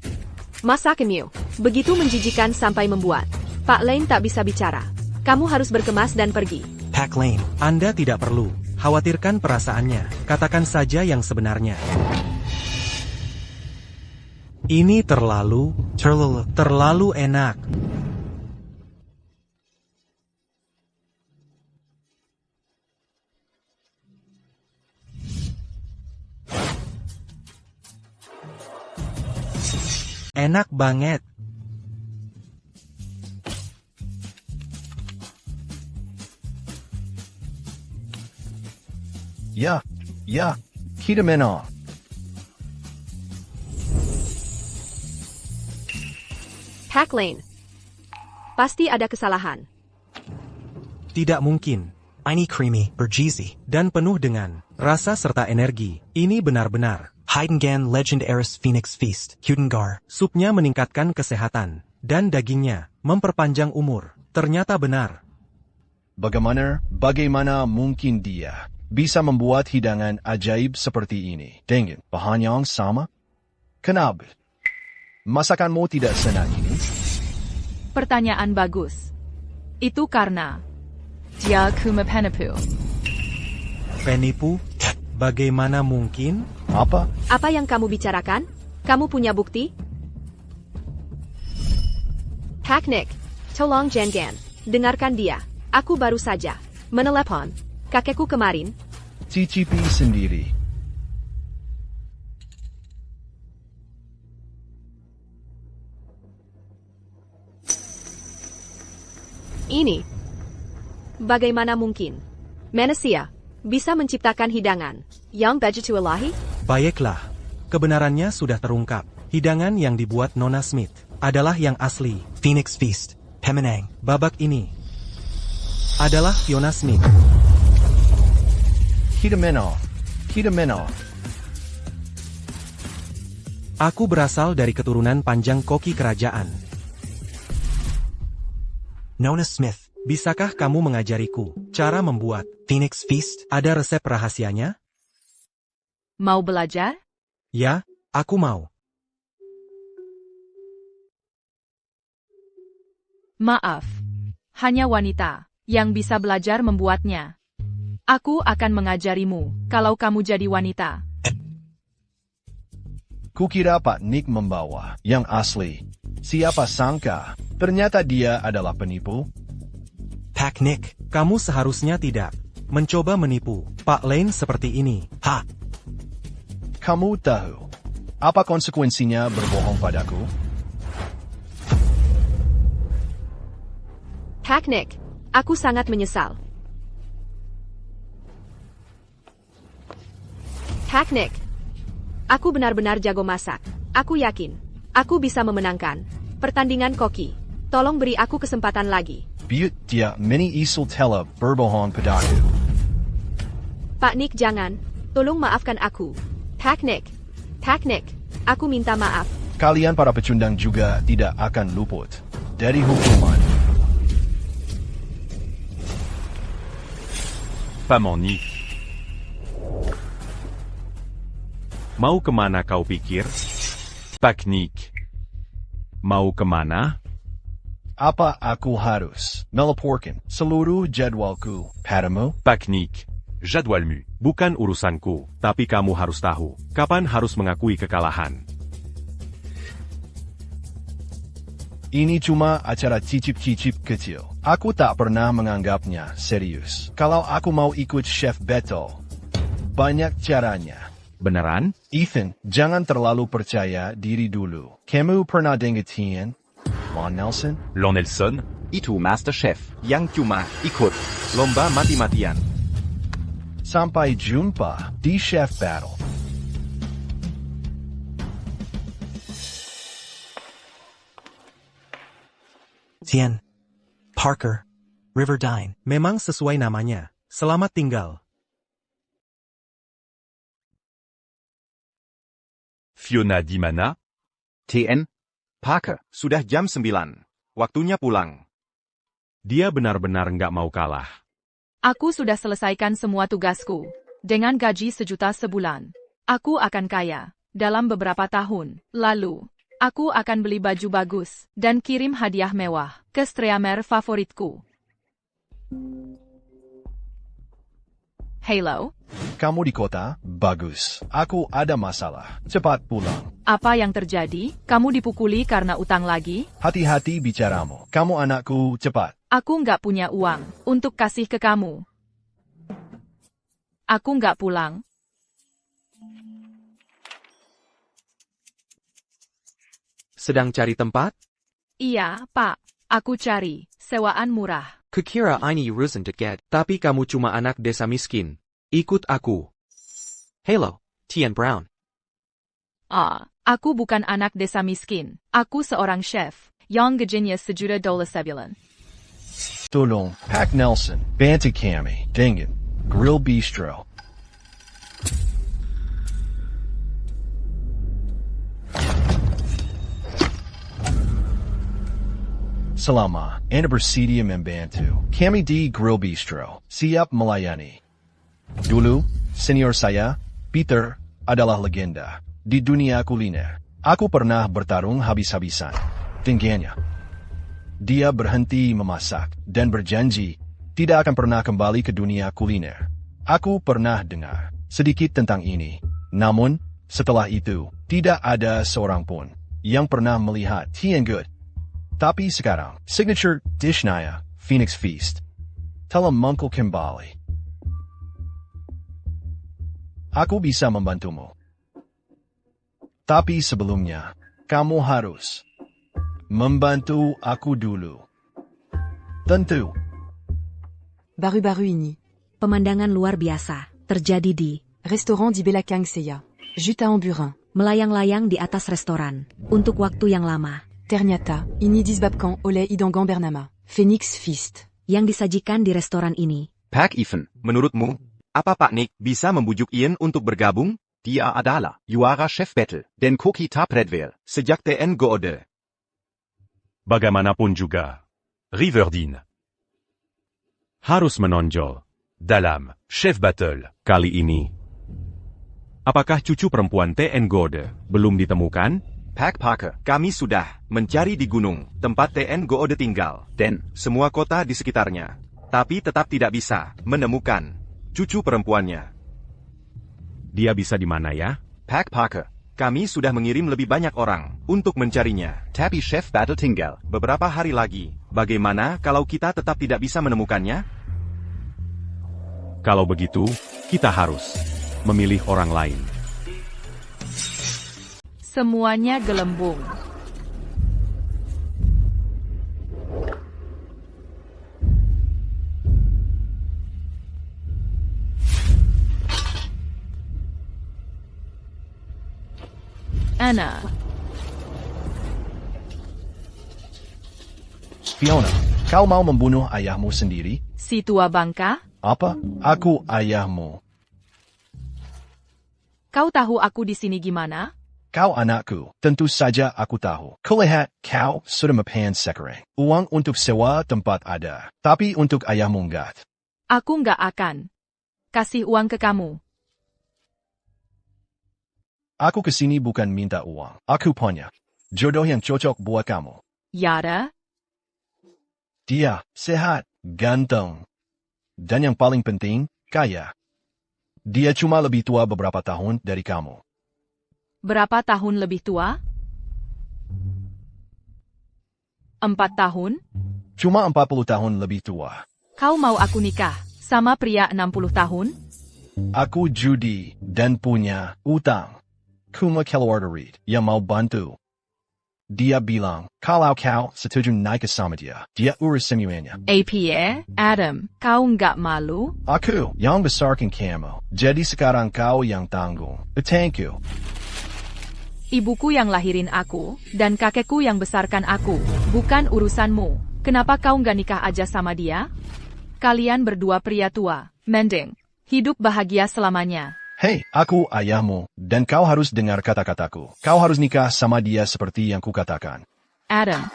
Masakanmu begitu menjijikan sampai membuat Pak Lane tak bisa bicara. Kamu harus berkemas dan pergi. Pack Lane. Anda tidak perlu khawatirkan perasaannya. Katakan saja yang sebenarnya. Ini terlalu enak. Enak banget. Ya, Hidameno. Hack Lane. Pasti ada kesalahan. Tidak mungkin. Ini creamy, bergizi, Dan penuh dengan rasa serta energi. Ini benar-benar. Heidengan Legend Eris Phoenix Feast, Hudengar. Supnya meningkatkan kesehatan. Dan dagingnya memperpanjang umur. Ternyata benar. Bagaimana mungkin dia bisa membuat hidangan ajaib seperti ini dengan bahan yang sama? Kenapa? Masakanmu tidak senang ini? Pertanyaan bagus. Itu karena dia penipu. Penipu? Bagaimana mungkin? Apa? Apa yang kamu bicarakan? Kamu punya bukti? Hacknick, tolong Jengan. Dengarkan dia. Aku baru saja menelepon kakekku kemarin. Cicipi sendiri. Ini. Bagaimana mungkin manusia bisa menciptakan hidangan yang vegetarian? Baiklah. Kebenarannya sudah terungkap. Hidangan yang dibuat Nona Smith adalah yang asli. Phoenix Feast, Pemenang. Babak ini adalah Fiona Smith. Hidameno. Aku berasal dari keturunan panjang koki kerajaan. Nona Smith, Bisakah kamu mengajariku cara membuat Phoenix Feast? Ada resep rahasianya? Mau belajar? Ya, aku mau. Maaf. Hanya wanita yang bisa belajar membuatnya. Aku akan mengajarimu kalau kamu jadi wanita. Kukira Pak Nick membawa yang asli. Siapa sangka, ternyata dia adalah penipu. Pak Nick, kamu seharusnya tidak mencoba menipu Pak Lane seperti ini. Ha! Kamu tahu apa konsekuensinya berbohong padaku? Pak Nick, aku sangat menyesal. Pak Nick, aku benar-benar jago masak. Aku yakin, aku bisa memenangkan pertandingan koki. Tolong beri aku kesempatan lagi. Biut dia mini isul tela berbohong padaku. Pak Nick jangan, tolong maafkan aku. Pak Nick, aku minta maaf. Kalian para pecundang juga tidak akan luput dari hukuman. Paman Nick. Mau kemana kau pikir? Pak Nick. Mau kemana? Apa aku harus melaporkan seluruh jadwalku padamu? Pak Nick. Jadwalmu bukan urusanku, tapi kamu harus tahu kapan harus mengakui kekalahan. Ini cuma acara cicip-cicip kecil. Aku tak pernah menganggapnya serius. Kalau aku mau ikut Chef Beto, banyak caranya. Beneran? Ethan, jangan terlalu percaya diri dulu. Kamu pernah dengerin Lon Nelson? Lon Nelson? Itu Master Chef yang cuma ikut lomba mati-matian. Sampai jumpa di Chef Battle. Tien. Parker. Riverdine. Memang sesuai namanya. Selamat tinggal. Fiona di mana? TN? Parker, sudah jam 9. Waktunya pulang. Dia benar-benar nggak mau kalah. Aku sudah selesaikan semua tugasku. Dengan gaji 1 juta sebulan. Aku akan kaya. Dalam beberapa tahun. Lalu, aku akan beli baju bagus. Dan kirim hadiah mewah ke streamer favoritku. Halo? Kamu di kota? Bagus. Aku ada masalah. Cepat pulang. Apa yang terjadi? Kamu dipukuli karena utang lagi? Hati-hati bicaramu. Kamu anakku, cepat. Aku nggak punya uang untuk kasih ke kamu. Aku nggak pulang. Sedang cari tempat? Iya, Pak. Aku cari sewaan murah. Kukira ini urusan dekat, tapi kamu cuma anak desa miskin. Ikut aku. Halo, Tian Brown. Aku bukan anak desa miskin. Aku seorang chef yang gajinya $1 sebulan. Tolong, Pak Nelson, bantu kami dengan Grill Bistro. Selama Anda bersedia membantu kami di Grill Bistro, siap melayani. Dulu, senior saya, Peter, adalah legenda di dunia kuliner. Aku pernah bertarung habis-habisan dengannya. Dia berhenti memasak dan berjanji tidak akan pernah kembali ke dunia kuliner. Aku pernah dengar sedikit tentang ini, namun setelah itu tidak ada seorang pun yang pernah melihat Tian Good. Tapi sekarang, signature dish-nya, Phoenix Feast, telah muncul kembali. Aku bisa membantumu. Tapi sebelumnya, kamu harus membantu aku dulu. Tentu. Baru-baru ini. Pemandangan luar biasa terjadi di Restaurant di Belakang Seya. Juta en burin. melayang-layang di atas restoran untuk waktu yang lama. Ternyata, ini disebabkan oleh hidangan bernama Phoenix Feast yang disajikan di restoran ini. Pak Ivan, Menurutmu, apa Pak Nick bisa membujuk Ian untuk bergabung? dia adalah juara chef battle dan kita predvel. Sejak TN Goode. Bagaimanapun juga, Riverdine harus menonjol dalam Chef Battle kali ini. Apakah cucu perempuan TN Goode belum ditemukan? Pak Parker, Kami sudah mencari di gunung, tempat TN Goode tinggal, dan semua kota di sekitarnya. Tapi tetap tidak bisa menemukan cucu perempuannya. Dia bisa di mana ya? Pak Parker, Kami sudah mengirim lebih banyak orang untuk mencarinya. tapi chef battle tinggal. Beberapa hari lagi, bagaimana kalau kita tetap tidak bisa menemukannya? Kalau begitu, kita harus memilih orang lain. Semuanya gelembung. Anna, Fiona, kau mau membunuh ayahmu sendiri? si tua bangka, Apa? Aku ayahmu. kau tahu aku di sini gimana? Kau anakku, tentu saja aku tahu. Kulihat kau sudah mapan sekarang. Uang untuk sewa tempat ada, tapi untuk ayahmu enggak. Aku nggak akan kasih uang ke kamu. Aku kesini bukan minta uang. Aku punya jodoh yang cocok buat kamu. Yara, Dia sehat, ganteng, dan yang paling penting, kaya. Dia cuma lebih tua beberapa tahun dari kamu. berapa tahun lebih tua? 4 tahun? Cuma 40 tahun lebih tua. Kau mau aku nikah sama pria 60 tahun? Aku judi dan punya utang. Kuma keluarga Reed yang mau bantu. Dia bilang, kalau kau setuju naik sama dia urus semuanya. APA, Adam, kau nggak malu? Aku yang besarkan kamu, jadi sekarang kau yang tanggung. Thank you. Ibuku yang lahirin aku, dan kakekku yang besarkan aku, bukan urusanmu. Kenapa kau nggak nikah aja sama dia? Kalian berdua pria tua, mending hidup bahagia selamanya. Hei, aku ayahmu, dan kau harus dengar kata-kataku. Kau harus nikah sama dia seperti yang kukatakan. Adam,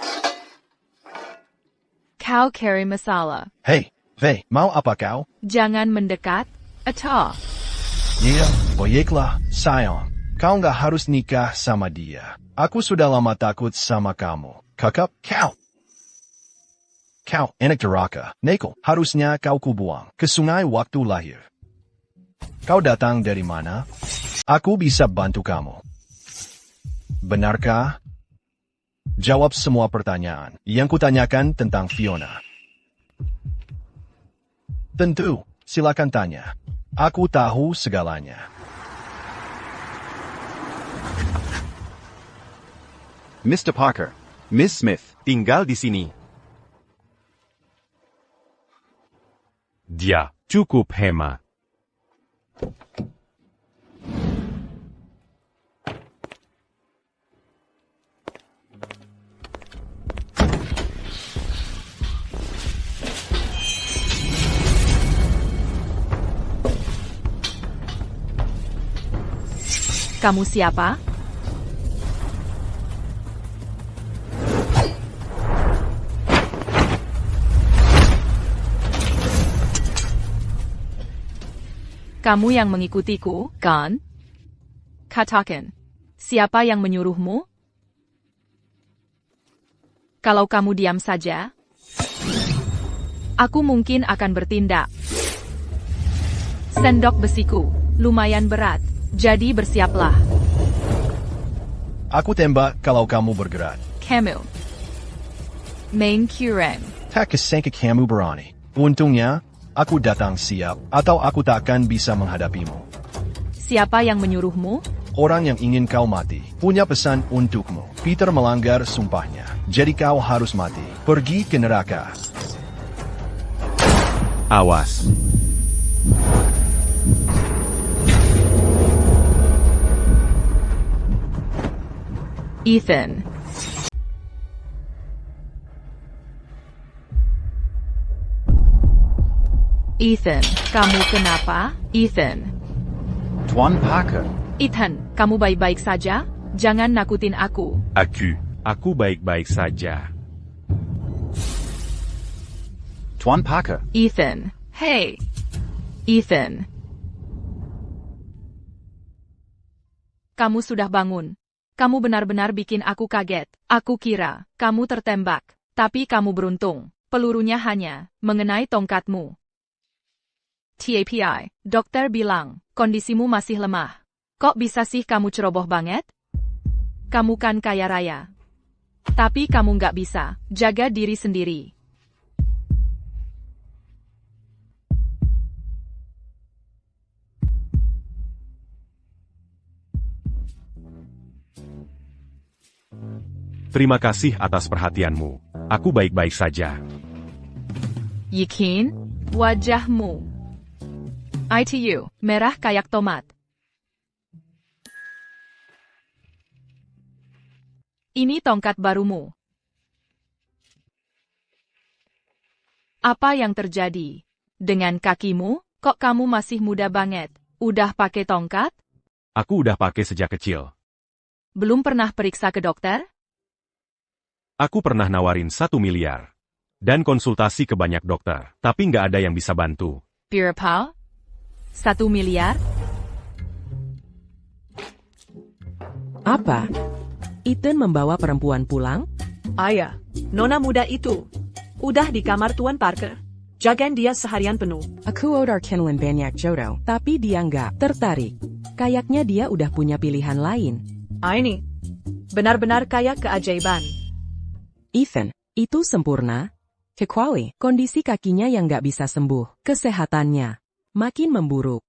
kau carry masalah. Hei, Vey, mau apa kau? Jangan mendekat, atau Iya, baiklah, sayang. Kau nggak harus nikah sama dia. Aku sudah lama takut sama kamu. Kakak, kau. Kau, anak deraka, Nakal, harusnya kau kubuang ke sungai waktu lahir. Kau datang dari mana? Aku bisa bantu kamu. Benarkah? Jawab semua pertanyaan yang kutanyakan tentang Fiona. Tentu, silakan tanya. Aku tahu segalanya. Mr. Parker, Miss Smith, Tinggal di sini. Dia cukup hemat. Kamu siapa? Kamu yang mengikutiku, kan? Katakan, siapa yang menyuruhmu? Kalau kamu diam saja, aku mungkin akan bertindak. Sendok besiku, lumayan berat, jadi bersiaplah. Aku tembak kalau kamu bergerak. Kamu. Main Kurang. Tak kesangka kamu berani. Untungnya, aku datang siap, atau aku tak akan bisa menghadapimu. Siapa yang menyuruhmu? Orang yang ingin kau mati, punya pesan untukmu. Peter melanggar sumpahnya, jadi kau harus mati. Pergi ke neraka. Awas. Ethan. Ethan, kamu kenapa? Ethan. Tuan Parker. Ethan, kamu baik-baik saja? Jangan nakutin aku. Aku baik-baik saja. Tuan Parker. Ethan, hey. Ethan. Kamu sudah bangun. Kamu benar-benar bikin aku kaget. Aku kira kamu tertembak, tapi kamu beruntung. Pelurunya hanya mengenai tongkatmu. TAPI, dokter bilang, kondisimu masih lemah. Kok bisa sih kamu ceroboh banget? Kamu kan kaya raya. Tapi kamu nggak bisa jaga diri sendiri. Terima kasih atas perhatianmu. Aku baik-baik saja. Yakin? Wajahmu. ITU, merah kayak tomat. Ini tongkat barumu. Apa yang terjadi? Dengan kakimu, kok kamu masih muda banget? Udah pakai tongkat? Aku udah pakai sejak kecil. Belum pernah periksa ke dokter? Aku pernah nawarin 1 miliar. Dan konsultasi ke banyak dokter, tapi nggak ada yang bisa bantu. Berapa? 1 miliar? Apa? Ethan membawa perempuan pulang? Ayah, nona muda itu. Udah di kamar Tuan Parker. Jagain dia seharian penuh. Aku udah kenalin banyak jodoh, tapi dia nggak tertarik. Kayaknya dia udah punya pilihan lain. Ini benar-benar kayak keajaiban. Ethan, itu sempurna. Kecuali kondisi kakinya yang nggak bisa sembuh, kesehatannya makin memburuk.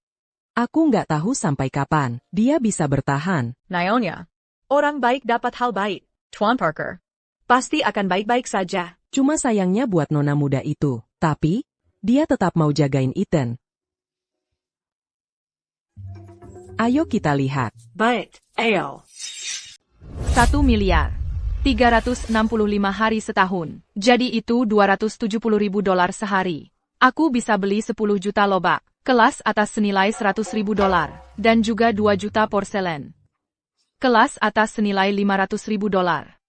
Aku nggak tahu sampai kapan dia bisa bertahan. Naonya, orang baik dapat hal baik. Tuan Parker, pasti akan baik-baik saja. Cuma sayangnya buat nona muda itu, tapi dia tetap mau jagain Ethan. Ayo kita lihat. Baik, ayo. 1 miliar. 365 hari setahun. Jadi itu 270.000 dolar sehari. Aku bisa beli 10 juta lobak. Kelas atas senilai 100.000 dolar. Dan juga 2 juta porselen. Kelas atas senilai 500.000 dolar.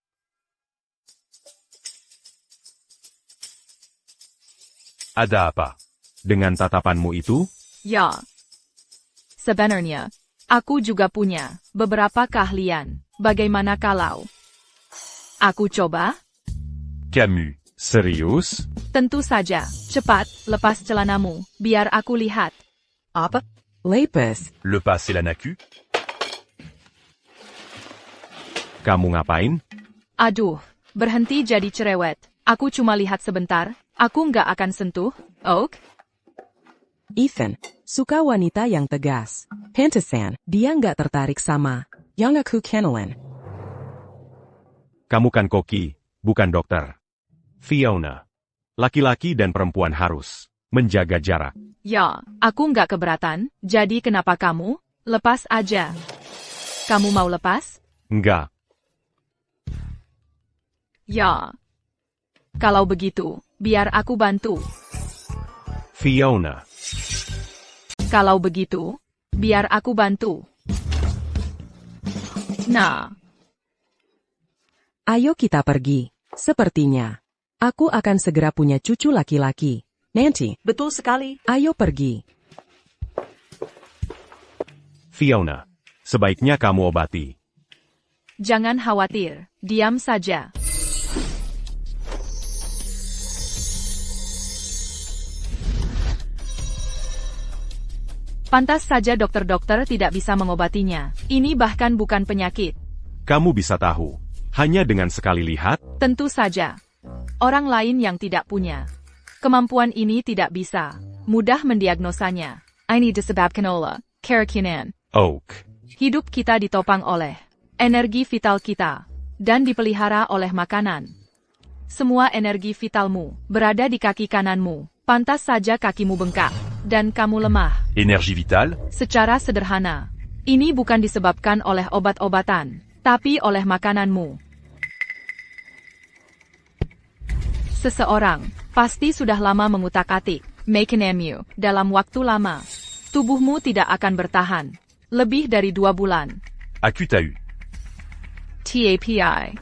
Ada apa? Dengan tatapanmu itu? Ya. Sebenarnya, aku juga punya beberapa keahlian. Bagaimana kalau aku coba? Kamu serius? Tentu saja. Cepat, lepas celanamu, biar aku lihat. Apa? Lepas. Lepas celanaku? Kamu ngapain? Aduh, berhenti jadi cerewet. Aku cuma lihat sebentar. Aku nggak akan sentuh, ok? Ethan, suka wanita yang tegas. Pantesan, dia nggak tertarik sama yang aku kenalin. Kamu kan koki, bukan dokter. Fiona. Laki-laki dan perempuan harus menjaga jarak. Ya, aku nggak keberatan, jadi kenapa kamu? Lepas aja. Kamu mau lepas? Enggak. Ya. Kalau begitu, biar aku bantu. Fiona. Kalau begitu, biar aku bantu. Nah, Ayo kita pergi. Sepertinya. Aku akan segera punya cucu laki-laki. Nancy. Betul sekali. Ayo pergi. Fiona, sebaiknya kamu obati. jangan khawatir, diam saja. Pantas saja dokter-dokter tidak bisa mengobatinya. Ini bahkan bukan penyakit. Kamu bisa tahu. Hanya dengan sekali lihat, Tentu saja. Orang lain yang tidak punya kemampuan ini tidak bisa mudah mendiagnosanya. Ini disebabkan oleh keracunan. Oak. Hidup kita ditopang oleh energi vital kita dan dipelihara oleh makanan. Semua energi vitalmu berada di kaki kananmu. Pantas saja kakimu bengkak dan kamu lemah. Energi vital? Secara sederhana, ini bukan disebabkan oleh obat-obatan, tapi oleh makananmu. Seseorang pasti sudah lama mengutak-atik makananmu dalam waktu lama. Tubuhmu tidak akan bertahan lebih dari 2 bulan. Aku tahu. TAPI.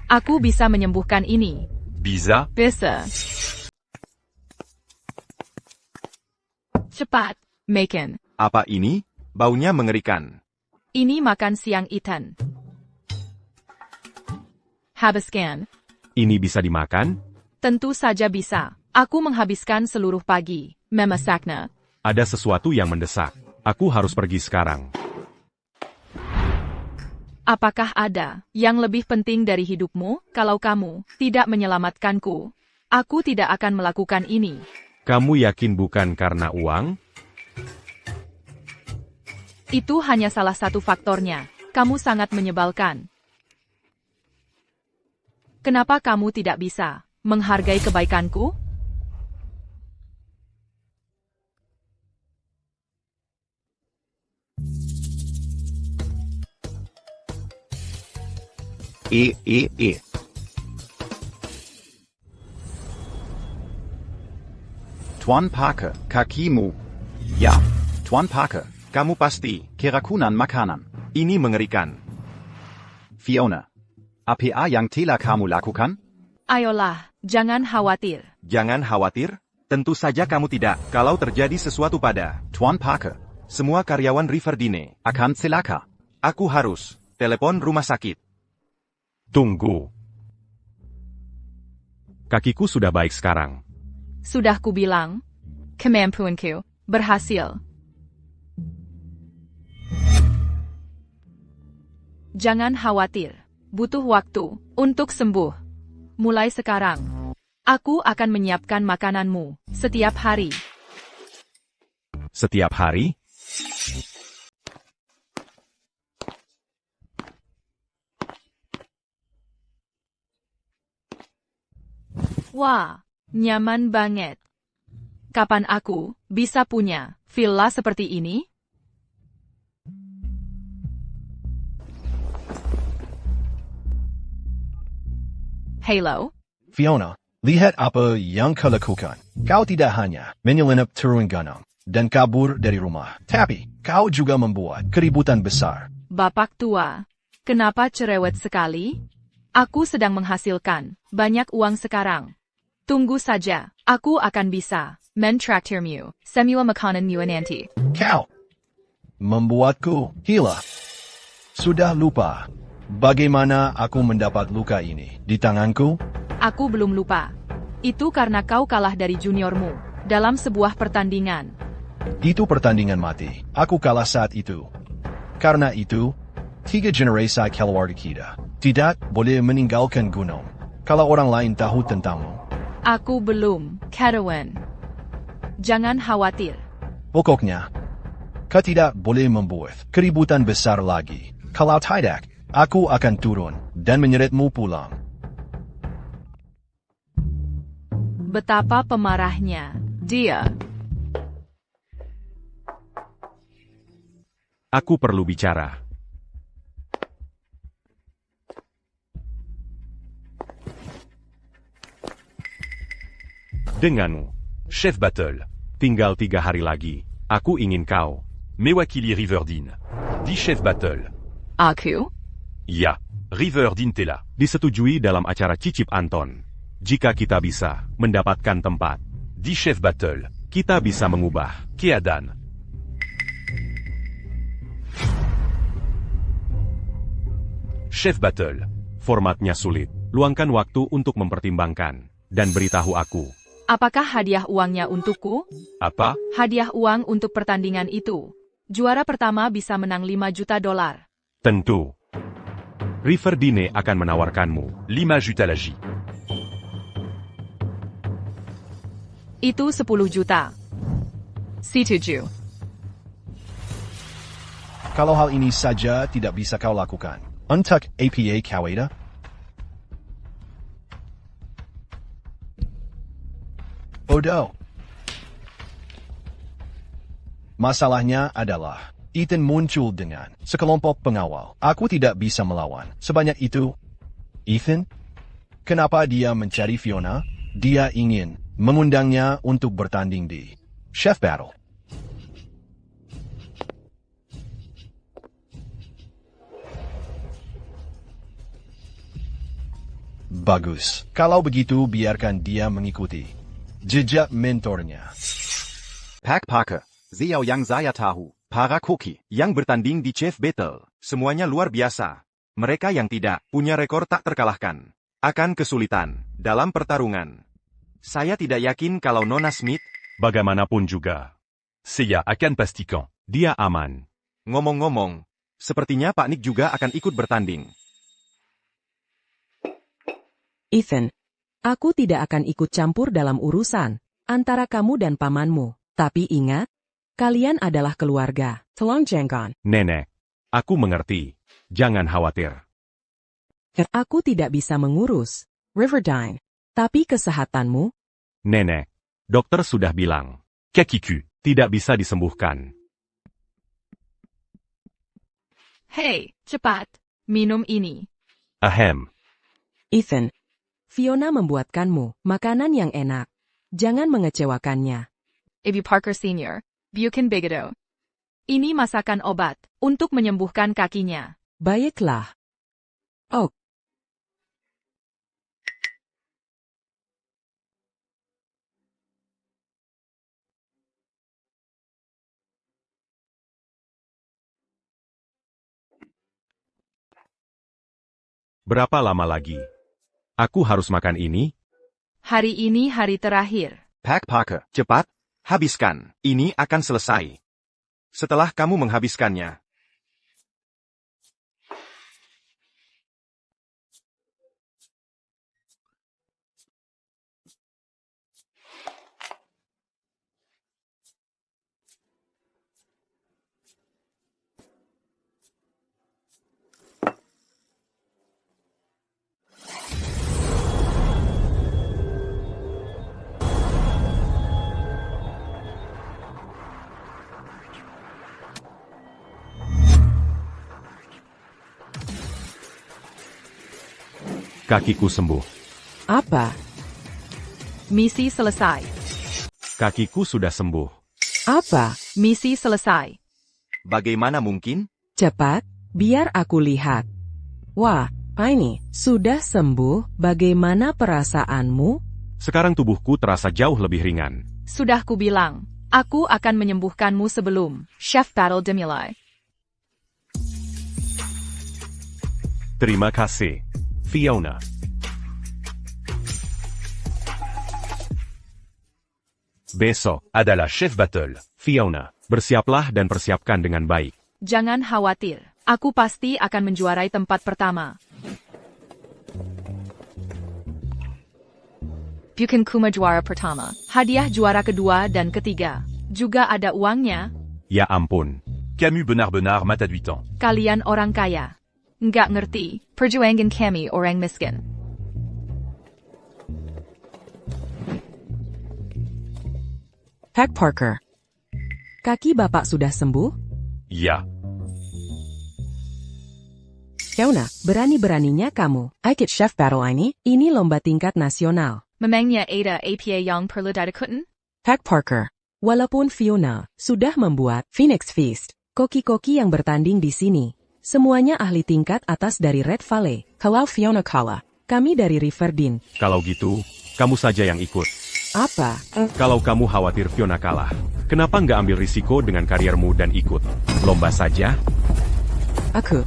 Aku bisa menyembuhkan ini. Bisa? Bisa. Cepat, Macon. Apa ini? Baunya mengerikan. Ini makan siang Ethan. Habiskan. Ini bisa dimakan? Tentu saja bisa. Aku menghabiskan seluruh pagi. Memasaknya. Ada sesuatu yang mendesak. Aku harus pergi sekarang. Apakah ada yang lebih penting dari hidupmu? Kalau kamu tidak menyelamatkanku, aku tidak akan melakukan ini. Kamu yakin bukan karena uang? Itu hanya salah satu faktornya. Kamu sangat menyebalkan. Kenapa kamu tidak bisa menghargai kebaikanku? Tuan Parker, kakimu. Ya, Tuan Parker. Kamu pasti. Keracunan makanan. Ini mengerikan. Fiona. Apa yang telah kamu lakukan? Ayolah, jangan khawatir. Jangan khawatir. Tentu saja kamu tidak. Kalau terjadi sesuatu pada Tuan Parker. semua karyawan Riverdine Akan celaka. aku harus telepon rumah sakit. Tunggu. Kakiku sudah baik sekarang. Sudah kubilang, kemampuanku berhasil. Jangan khawatir, butuh waktu untuk sembuh. Mulai sekarang, aku akan menyiapkan makananmu setiap hari. Setiap hari? Wah, nyaman banget. Kapan aku bisa punya villa seperti ini? Halo? Fiona, lihat apa yang kau lakukan. Kau tidak hanya menyelinap turun gunung dan kabur dari rumah, tapi kau juga membuat keributan besar. Bapak tua, kenapa cerewet sekali? Aku sedang menghasilkan banyak uang sekarang. Tunggu saja, aku akan bisa mentraktirmu semua makananmu nanti. Kau membuatku gila. Sudah lupa bagaimana aku mendapat luka ini di tanganku? Aku belum lupa. Itu karena kau kalah dari juniormu dalam sebuah pertandingan. Itu pertandingan mati. Aku kalah saat itu. Karena itu, 3 generasi keluarga kita tidak boleh meninggalkan gunung. Kalau orang lain tahu tentangmu. Aku belum, Karawan. Jangan khawatir. Pokoknya, kau tidak boleh membuat keributan besar lagi. Kalau tidak, aku akan turun dan menyeretmu pulang. Betapa pemarahnya dia. Aku perlu bicara. Denganmu, Chef Battle. Tinggal 3 hari lagi. Aku ingin kau mewakili Riverdine di Chef Battle. Aku? Ya, River Dintela. Disetujui dalam acara Cicip Anton. Jika kita bisa mendapatkan tempat di Chef Battle, kita bisa mengubah keadaan. Chef Battle. Formatnya sulit. Luangkan waktu untuk mempertimbangkan. Dan beritahu aku. Apakah hadiah uangnya untukku? Apa? Hadiah uang untuk pertandingan itu. Juara pertama bisa menang $5 juta. Tentu. River Dine akan menawarkanmu 5 juta lagi. Itu 10 juta. Setuju. Kalau hal ini saja tidak bisa kau lakukan, untuk APA Kawaida? Bodoh. Masalahnya adalah, Ethan muncul dengan sekelompok pengawal. Aku tidak bisa melawan sebanyak itu. Ethan? Kenapa dia mencari Fiona? Dia ingin mengundangnya untuk bertanding di Chef Battle. Bagus. Kalau begitu biarkan dia mengikuti jejak mentornya. Pack Parker, Xiao Yang saya tahu, para Koki. Yang bertanding di Chef Battle, semuanya luar biasa. Mereka yang tidak punya rekor tak terkalahkan akan kesulitan dalam pertarungan. Saya tidak yakin kalau Nona Smith. Bagaimanapun juga, saya akan pastikan dia aman. Ngomong-ngomong, sepertinya Pak Nick juga akan ikut bertanding. Ethan, aku tidak akan ikut campur dalam urusan antara kamu dan pamanmu. Tapi ingat, kalian adalah keluarga. Tolong jenggon. Nenek, aku mengerti. Jangan khawatir. Aku tidak bisa mengurus Riverdine. Tapi kesehatanmu? Nenek, dokter sudah bilang, kakiku tidak bisa disembuhkan. Hei, cepat. Minum ini. Ahem. Ethan, Fiona membuatkanmu makanan yang enak. Jangan mengecewakannya. Ibu Parker Senior, Buchan Bigelow. Ini masakan obat untuk menyembuhkan kakinya. Baiklah. Oh. Berapa lama lagi? Aku harus makan ini? Hari ini hari terakhir. Pack Parker, cepat, habiskan. Ini akan selesai. Setelah kamu menghabiskannya. Kakiku sembuh. Apa? Misi selesai. Kakiku sudah sembuh. Apa? Misi selesai. Bagaimana mungkin? Cepat, biar aku lihat. Wah, ini sudah sembuh. Bagaimana perasaanmu? Sekarang tubuhku terasa jauh lebih ringan. Sudah kubilang, aku akan menyembuhkanmu sebelum Chef Battle dimulai. Terima kasih, Fiona. Besok adalah Chef Battle. Fiona, bersiaplah dan persiapkan dengan baik. Jangan khawatir, aku pasti akan menjuarai tempat pertama. Bukan cuma juara pertama, hadiah juara kedua dan ketiga. Juga ada uangnya. Ya ampun. Kamu benar-benar mata duitan. Kalian orang kaya. Nggak ngerti, perjuangan kami orang miskin. Pack Parker. Kaki bapak sudah sembuh? Ya. Fiona, berani-beraninya kamu ikut Chef Battle ini lomba tingkat nasional. Memangnya ada APA yang perlu diikutin? Pack Parker. Walaupun Fiona sudah membuat Phoenix Feast, koki-koki yang bertanding di sini Semuanya ahli tingkat atas dari Red Valley. Kalau Fiona kalah, kami dari Riverdine. Kalau gitu, kamu saja yang ikut. Apa? Kalau kamu khawatir Fiona kalah, kenapa nggak ambil risiko dengan kariermu dan ikut lomba saja? Aku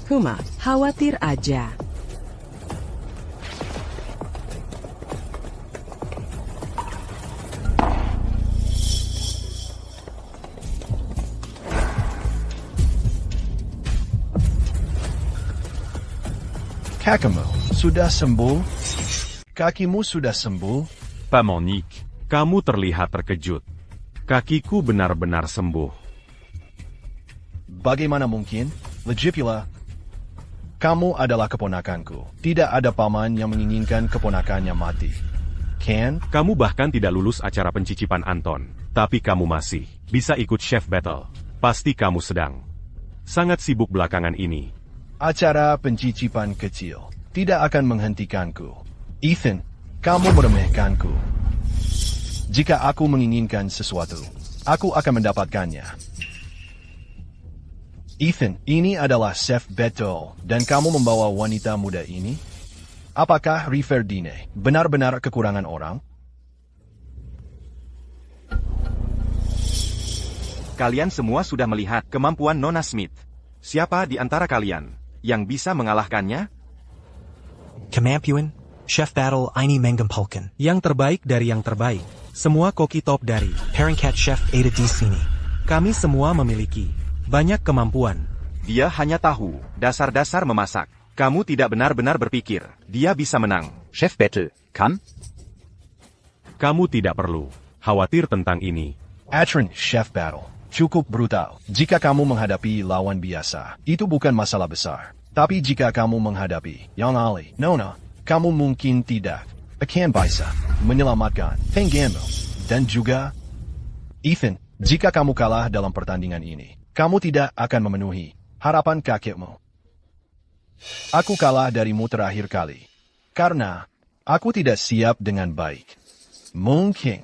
Kuma, khawatir aja. Kakimu sudah sembuh? Kakimu sudah sembuh? Paman Nick, kamu terlihat terkejut. Kakiku benar-benar sembuh. Bagaimana mungkin? Legipula, kamu adalah keponakanku. Tidak ada paman yang menginginkan keponakannya mati. Kan? Kamu bahkan tidak lulus acara pencicipan Anton. Tapi kamu masih bisa ikut Chef Battle. Pasti kamu sedang sangat sibuk belakangan ini. Acara pencicipan kecil tidak akan menghentikanku. Ethan, kamu meremehkanku. Jika aku menginginkan sesuatu, aku akan mendapatkannya. Ethan, ini adalah Chef Battle, dan kamu membawa wanita muda ini? Apakah Riverdine benar-benar kekurangan orang? Kalian semua sudah melihat kemampuan Nona Smith. Siapa di antara kalian yang bisa mengalahkannya? Kemampuan, Chef Battle Ini Mengampulkan. Yang terbaik dari yang terbaik. Semua koki top dari Peringkat Chef ada di sini. Kami semua memiliki banyak kemampuan. Dia hanya tahu dasar-dasar memasak. Kamu tidak benar-benar berpikir dia bisa menang. Chef Battle, kan? Kamu tidak perlu khawatir tentang ini. Atron Chef Battle cukup brutal. Jika kamu menghadapi lawan biasa, itu bukan masalah besar. Tapi jika kamu menghadapi yang ahli, Nona, kamu mungkin tidak akan bisa menyelamatkan penggemmu. Dan juga, Ethan, jika kamu kalah dalam pertandingan ini, kamu tidak akan memenuhi harapan kakekmu. Aku kalah darimu terakhir kali, karena aku tidak siap dengan baik. Mungkin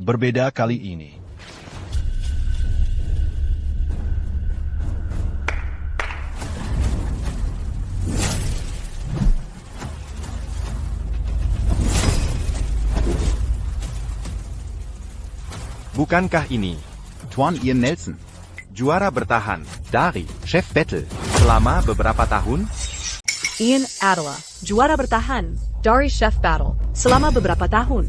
berbeda kali ini. Bukankah ini Tuan Ian Nelson, juara bertahan dari Chef Battle selama beberapa tahun? Ian adalah juara bertahan dari Chef Battle selama beberapa tahun.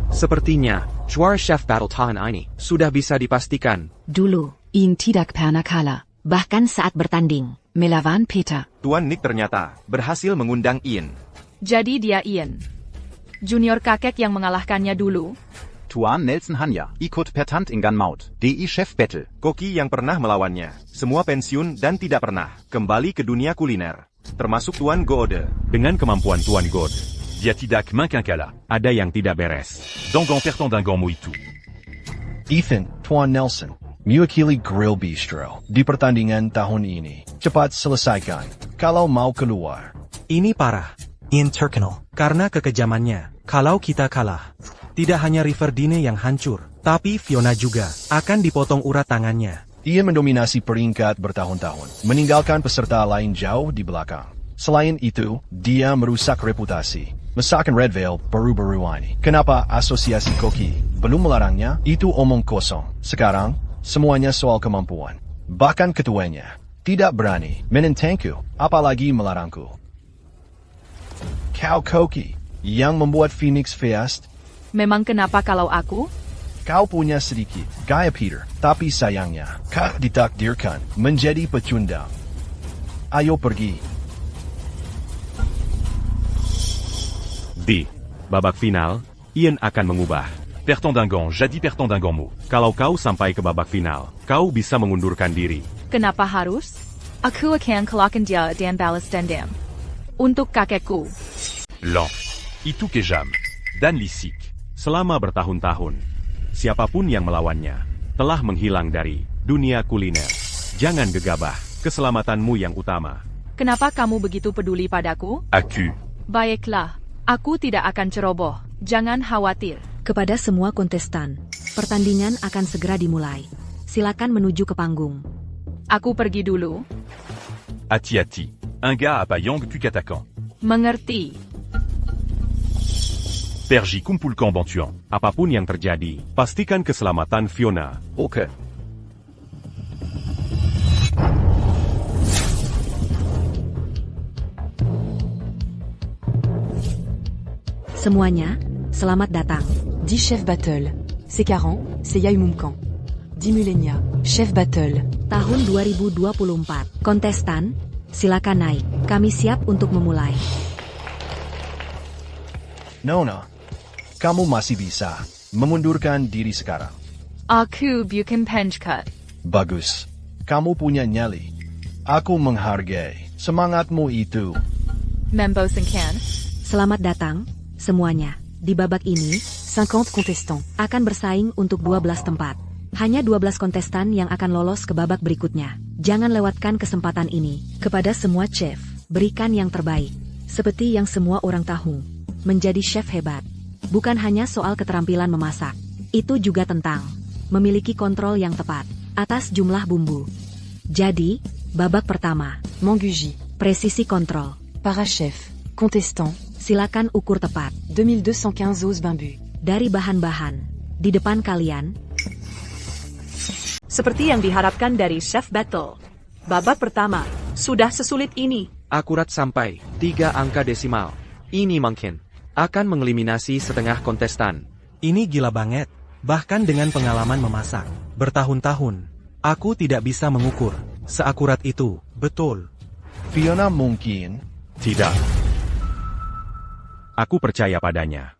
Sepertinya, juara Chef Battle tahun ini sudah bisa dipastikan. Dulu, Ian tidak pernah kalah, bahkan saat bertanding melawan Peter. Tuan Nick ternyata berhasil mengundang Ian. Jadi dia Ian, junior kakek yang mengalahkannya dulu. Tuan Nelson hanya ikut pertandingan maut di Chef Battle. Koki yang pernah melawannya, semua pensiun dan tidak pernah kembali ke dunia kuliner. Termasuk Tuan Gode. Dengan kemampuan Tuan God, dia tidak makin kalah. Ada yang tidak beres. Dangan pertandinganmu itu. Ethan, Tuan Nelson, mewakili Grill Bistro di pertandingan tahun ini. Cepat selesaikan, kalau mau keluar. Ini parah. Ian terkenal Karena kekejamannya, kalau kita kalah, tidak hanya Riverdine yang hancur, tapi Fiona juga akan dipotong urat tangannya. Ia mendominasi peringkat bertahun-tahun, meninggalkan peserta lain jauh di belakang. Selain itu, dia merusak reputasi masakan Red Veil baru-baru ini. Kenapa asosiasi koki belum melarangnya? Itu omong kosong. Sekarang, semuanya soal kemampuan. Bahkan ketuanya tidak berani menentangku, apalagi melarangku. Kau koki yang membuat Phoenix Feast. Memang kenapa kalau aku? Kau punya sedikit gaya Peter, tapi sayangnya, kau ditakdirkan menjadi pecundang. Ayo pergi. Di babak final, Ian akan mengubah pertandingan jadi pertandinganmu. Kalau kau sampai ke babak final, kau bisa mengundurkan diri. Kenapa harus? Aku akan kelahkan dia dan balas dendam. Untuk kakekku. Long, itu kejam dan licik. Selama bertahun-tahun, siapapun yang melawannya telah menghilang dari dunia kuliner. Jangan gegabah, keselamatanmu yang utama. Kenapa kamu begitu peduli padaku? Aku. Baiklah, aku tidak akan ceroboh. Jangan khawatir. Kepada semua kontestan, pertandingan akan segera dimulai. silakan menuju ke panggung. Aku pergi dulu. Hati-hati. Un gars à Bayang Kuk attaquant. Mengerti. Pergi kumpulkan bantuan. Apapun yang terjadi, pastikan keselamatan Fiona. Oke. Semuanya, selamat datang. 10 chef battle. C'est 40, c'est Yaumumkan. 10 millénia, chef battle. Tahun 2024. Kontestan, silakan naik. Kami siap untuk memulai. Nona, kamu masih bisa memundurkan diri sekarang. Aku bukan penjahat. Bagus. Kamu punya nyali. Aku menghargai semangatmu itu. Membosankan. Selamat datang, semuanya. Di babak ini, 50 contestants. akan bersaing untuk 12 tempat. Hanya 12 kontestan yang akan lolos ke babak berikutnya. Jangan lewatkan kesempatan ini. Kepada semua chef, berikan yang terbaik. Seperti yang semua orang tahu, menjadi chef hebat bukan hanya soal keterampilan memasak. Itu juga tentang memiliki kontrol yang tepat atas jumlah bumbu. Jadi, babak pertama, Manguji. presisi kontrol. Parachef. Contestant. Silakan ukur tepat. 2215 os bimbu. Dari bahan-bahan di depan kalian. Seperti yang diharapkan dari Chef Battle. Babak pertama, sudah sesulit ini. Akurat sampai 3 angka desimal. Ini mungkin akan mengeliminasi setengah kontestan. Ini gila banget. Bahkan dengan pengalaman memasak bertahun-tahun, aku tidak bisa mengukur seakurat itu. Betul. Fiona mungkin. Tidak. Aku percaya padanya.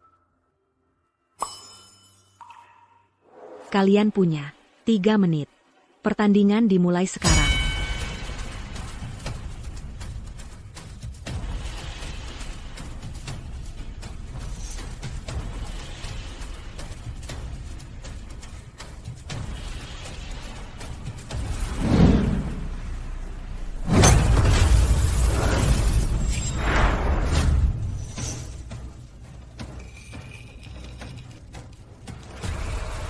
Kalian punya 3 menit. Pertandingan dimulai sekarang.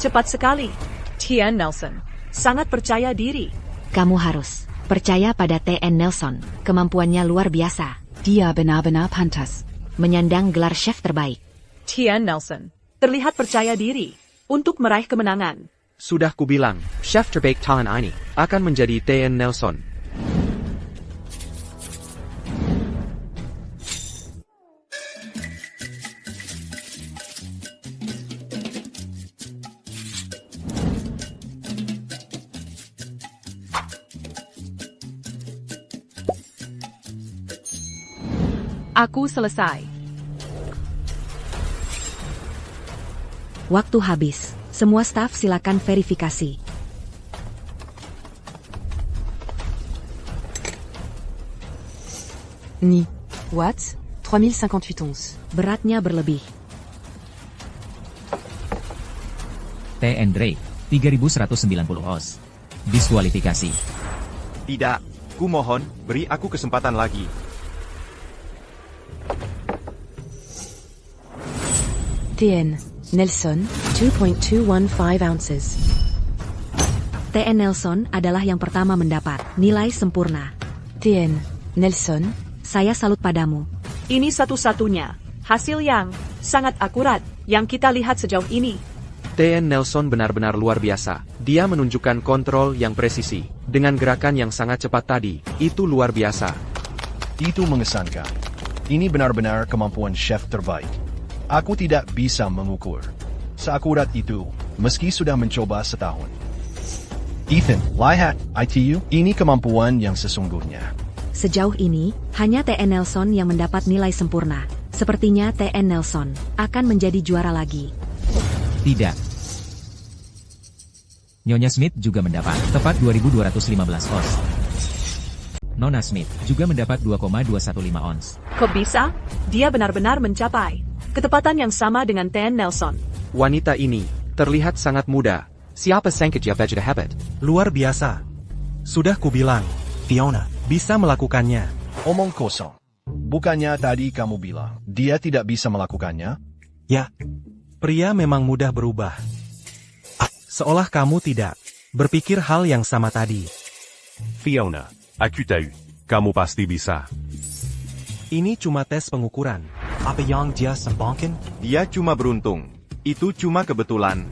Cepat sekali. Tian Nelson sangat percaya diri. Kamu harus percaya pada TN Nelson. Kemampuannya luar biasa. Dia benar-benar pantas. Menyandang gelar chef terbaik. Tian Nelson terlihat percaya diri untuk meraih kemenangan. Sudah kubilang, chef terbaik tahun ini akan menjadi TN Nelson. Aku selesai. Waktu habis. Semua staf silakan verifikasi. Ni. Watts, 3058 ons. Beratnya berlebih. TN Drake, 3190 os. Diskualifikasi. Tidak. Kumohon, beri aku kesempatan lagi. TN. Nelson, 2.215 ounces. TN Nelson adalah yang pertama mendapat nilai sempurna. TN. Nelson. Saya salut padamu. Ini satu-satunya hasil yang sangat akurat yang kita lihat sejauh ini. TN Nelson benar-benar luar biasa. Dia menunjukkan kontrol yang presisi. Dengan gerakan yang sangat cepat tadi, itu luar biasa. Itu mengesankan. Ini benar-benar kemampuan chef terbaik. Aku tidak bisa mengukur seakurat itu, meski sudah mencoba setahun. Ethan, lihat, ITU, ini kemampuan yang sesungguhnya. Sejauh ini, hanya TN Nelson yang mendapat nilai sempurna. Sepertinya TN Nelson akan menjadi juara lagi. Tidak. Nyonya Smith juga mendapat tepat 2215 ons. Nona Smith juga mendapat 2,215 ons. Kok bisa? Dia benar-benar mencapai ketepatan yang sama dengan TN Nelson. Wanita ini terlihat sangat muda. Siapa sangka dia begitu hebat? Luar biasa. Sudah kubilang, Fiona bisa melakukannya. Omong kosong. Bukannya tadi kamu bilang dia tidak bisa melakukannya? Ya, pria memang mudah berubah. Seolah kamu tidak Berpikir hal yang sama tadi. Fiona, aku tahu. Kamu pasti bisa. Ini cuma tes pengukuran. Apa yang dia sembangkan? Dia cuma beruntung. Itu cuma kebetulan.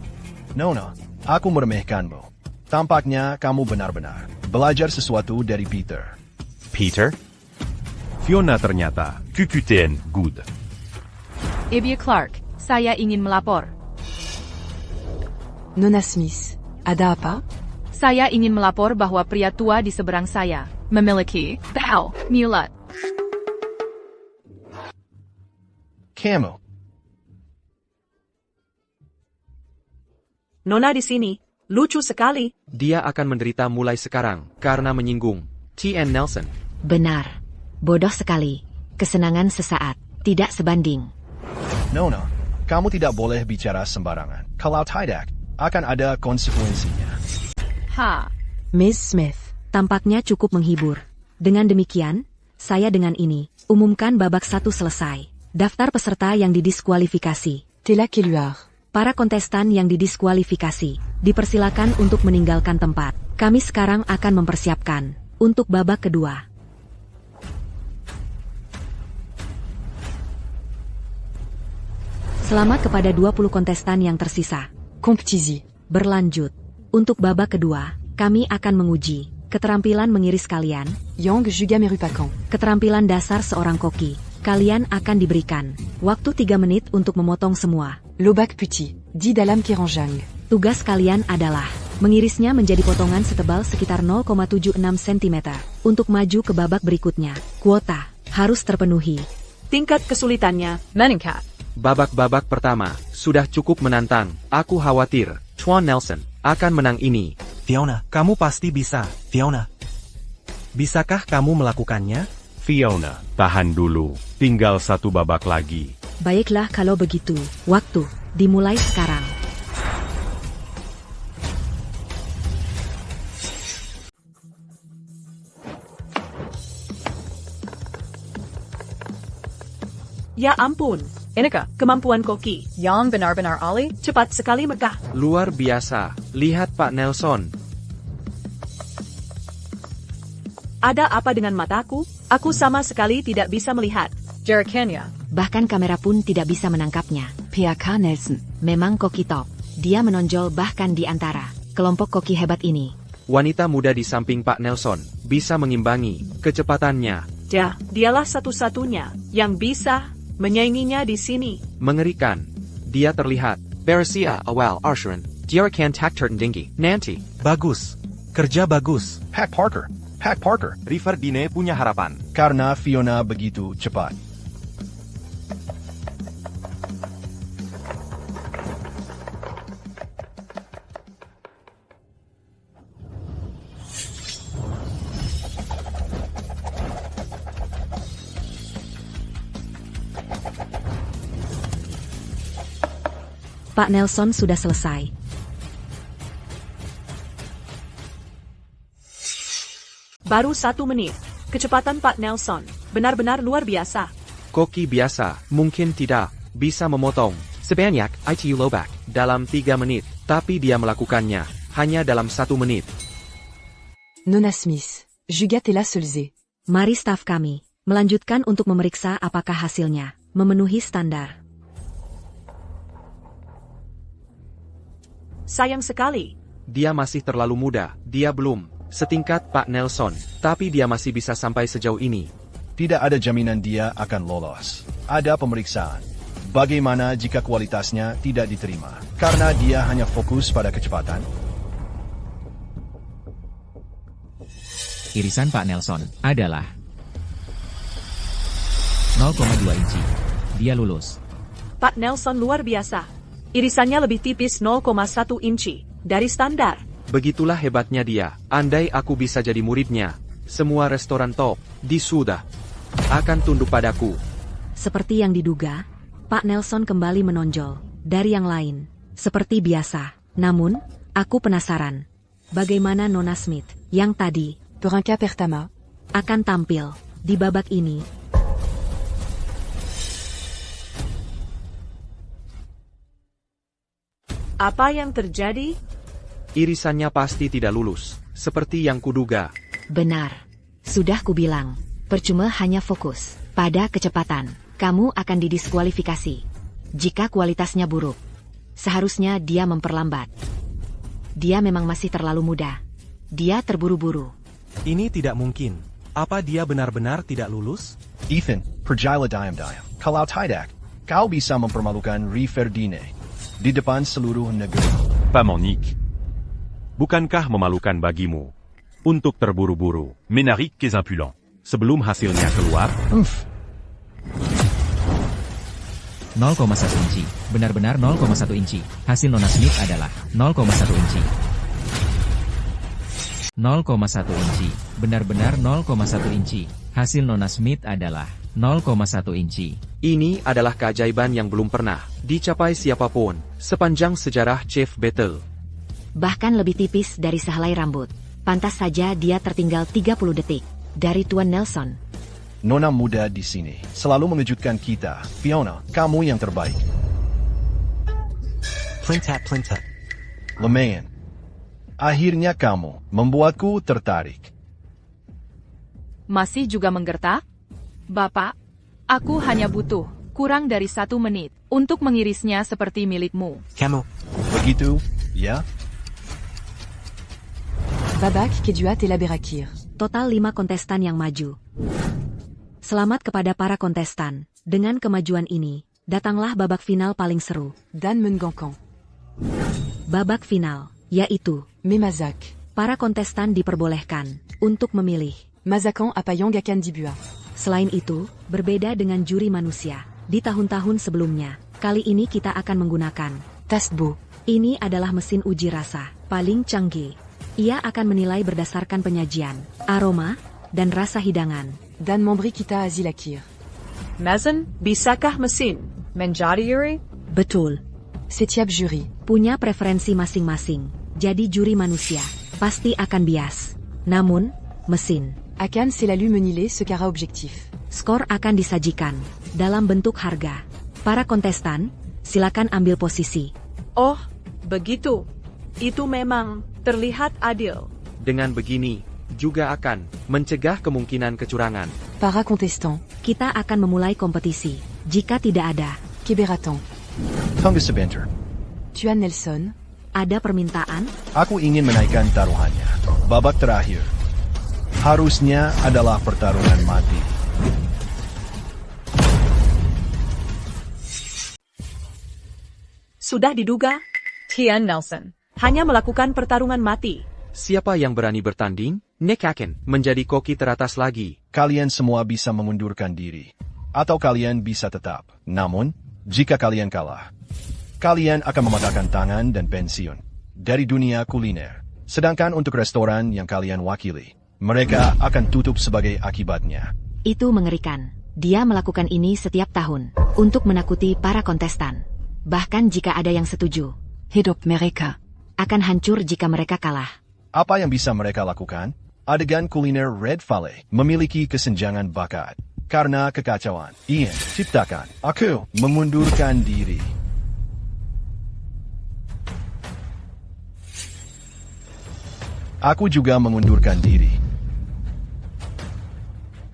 Nona, aku meremehkanmu. Tampaknya kamu benar-benar belajar sesuatu dari Peter. Peter? Fiona ternyata QQTN good. Evie Clark, saya ingin melapor. Nona Smith, ada apa? Saya ingin melapor bahwa pria tua di seberang saya memiliki mulut. Kamu, Nona di sini. Lucu sekali. Dia akan menderita mulai sekarang karena menyinggung T.N. Nelson. Benar. Bodoh sekali. Kesenangan sesaat, tidak sebanding. Nona, kamu tidak boleh bicara sembarangan. Kalau tidak, akan ada konsekuensinya. Miss Smith, tampaknya cukup menghibur. Dengan demikian, saya dengan ini umumkan babak 1 selesai. Daftar peserta yang didiskualifikasi. Tela Keluar. Para kontestan yang didiskualifikasi, dipersilakan untuk meninggalkan tempat. Kami sekarang akan mempersiapkan untuk babak kedua. Selamat kepada 20 kontestan yang tersisa. Compétition. Berlanjut. Untuk babak kedua, kami akan menguji keterampilan mengiris kalian. Yang juga merupakan Keterampilan dasar seorang koki. Kalian akan diberikan waktu 3 menit untuk memotong semua. Lobak Putih, di dalam keranjang. Tugas kalian adalah mengirisnya menjadi potongan setebal sekitar 0,76 cm. Untuk maju ke babak berikutnya, kuota harus terpenuhi. Tingkat kesulitannya meningkat. Babak-babak pertama sudah cukup menantang. Aku khawatir T.N. Nelson akan menang ini. Fiona, kamu pasti bisa. Fiona. Bisakah kamu melakukannya? Fiona, tahan dulu. Tinggal 1 babak lagi. Baiklah kalau begitu, waktu dimulai sekarang. Ya ampun, inikah kemampuan koki yang benar-benar ahli? Cepat sekali megah. Luar biasa. Lihat Pak Nelson. Ada apa dengan mataku? Aku sama sekali tidak bisa melihat. Jerkenya. Bahkan kamera pun tidak bisa menangkapnya. PAK Nelson. Memang koki top. Dia menonjol bahkan di antara kelompok koki hebat ini. Wanita muda di samping Pak Nelson bisa mengimbangi kecepatannya. Dialah satu-satunya yang bisa menyainginya di sini. Mengerikan. Dia terlihat. Beresia awal Arsharan. Dia akan tak tertindinggi. Nanti. Bagus. Kerja bagus. Hack Parker. Riverdine punya harapan. Karena Fiona begitu cepat. Pak Nelson sudah selesai. Baru 1 menit. Kecepatan Pak Nelson benar-benar luar biasa. Koki biasa mungkin tidak bisa memotong sebanyak ITU Lobak dalam 3 menit, tapi dia melakukannya hanya dalam 1 menit. Nona Smith, juga telah selesai. Mari staf kami melanjutkan untuk memeriksa apakah hasilnya memenuhi standar. Sayang sekali. Dia masih terlalu muda, dia belum setingkat Pak Nelson, tapi dia masih bisa sampai sejauh ini. Tidak ada jaminan dia akan lolos. Ada pemeriksaan. Bagaimana jika kualitasnya tidak diterima? Karena dia hanya fokus pada kecepatan. Irisan Pak Nelson adalah 0,2 inci. Dia lulus. Pak Nelson luar biasa. Irisannya lebih tipis 0,1 inci dari standar. Begitulah hebatnya dia. Andai aku bisa jadi muridnya, semua restoran top di Suda akan tunduk padaku. Seperti yang diduga, Pak Nelson kembali menonjol dari yang lain, seperti biasa. Namun, aku penasaran, bagaimana Nona Smith yang tadi Perangkat pertama akan tampil di babak ini. Apa yang terjadi? irisannya pasti tidak lulus, seperti yang kuduga. Benar. Sudah kubilang, percuma hanya fokus pada kecepatan. Kamu akan didiskualifikasi. Jika kualitasnya buruk, seharusnya dia memperlambat. Dia memang masih terlalu muda. Dia terburu-buru. Ini tidak mungkin. Apa dia benar-benar tidak lulus? Ethan, pergilah diam-diam. Kalau tidak, kau bisa mempermalukan Riverdine di depan seluruh negeri. Pak Monique. Bukankah memalukan bagimu untuk terburu-buru, menarik kes impudents, sebelum hasilnya keluar? 0,1 inci. Benar-benar 0,1 inci. Hasil Nona Smith adalah 0,1 inci. 0,1 inci. Benar-benar 0,1 inci. Hasil Nona Smith adalah 0,1 inci. Ini adalah keajaiban yang belum pernah dicapai siapapun sepanjang sejarah Chef Battle. Bahkan lebih tipis dari sehelai rambut. Pantas saja dia tertinggal 30 detik dari Tuan Nelson. Nona muda di sini selalu mengejutkan kita. Fiona, kamu yang terbaik. Plintat plintat. Lumayan. Akhirnya kamu membuatku tertarik. Masih juga menggertak? Bapak, aku hanya butuh kurang dari 1 menit untuk mengirisnya seperti milikmu. Kamu. Begitu, ya? Babak, Keduat et Laberakir. Total 5 kontestan yang maju. Selamat kepada para kontestan. Dengan kemajuan ini, datanglah babak final paling seru. Dan Mengankan. Babak final, yaitu Memazak. Para kontestan diperbolehkan untuk memilih Mazakan Apayang Gakan Dibua. Selain itu, berbeda dengan juri manusia. Di tahun-tahun sebelumnya, kali ini kita akan menggunakan Tastbo. Ini adalah mesin uji rasa paling canggih. Ia akan menilai berdasarkan penyajian, aroma, dan rasa hidangan. Dan Membri Kita Azilakir. Mazen, bisakah mesin menjadi juri? Betul. Setiap juri punya preferensi masing-masing. Jadi juri manusia pasti akan bias. Namun, mesin akan selalu menilai secara objektif. Skor akan disajikan dalam bentuk harga. Para kontestan, silakan ambil posisi. Oh, begitu. Itu memang terlihat adil. Dengan begini, juga akan mencegah kemungkinan kecurangan. Para kontestan, kita akan memulai kompetisi. Jika tidak ada Keberatan. Tunggu sebentar. Tuan Nelson. Ada permintaan? Aku ingin menaikkan taruhannya. Babak terakhir harusnya adalah pertarungan mati. Sudah diduga, Tuan Nelson hanya melakukan pertarungan mati. Siapa yang berani bertanding? Nick akan menjadi koki teratas lagi. Kalian semua bisa mengundurkan diri. Atau kalian bisa tetap. Namun, jika kalian kalah, kalian akan mematahkan tangan dan pensiun dari dunia kuliner. Sedangkan untuk restoran yang kalian wakili, mereka akan tutup sebagai akibatnya. Itu mengerikan. Dia melakukan ini setiap tahun untuk menakuti para kontestan. Bahkan jika ada yang setuju, hidup mereka akan hancur jika mereka kalah. Apa yang bisa mereka lakukan? Adegan kuliner Red Valley memiliki kesenjangan bakat. Karena kekacauan, Ian ciptakan. Aku mengundurkan diri. Aku juga mengundurkan diri.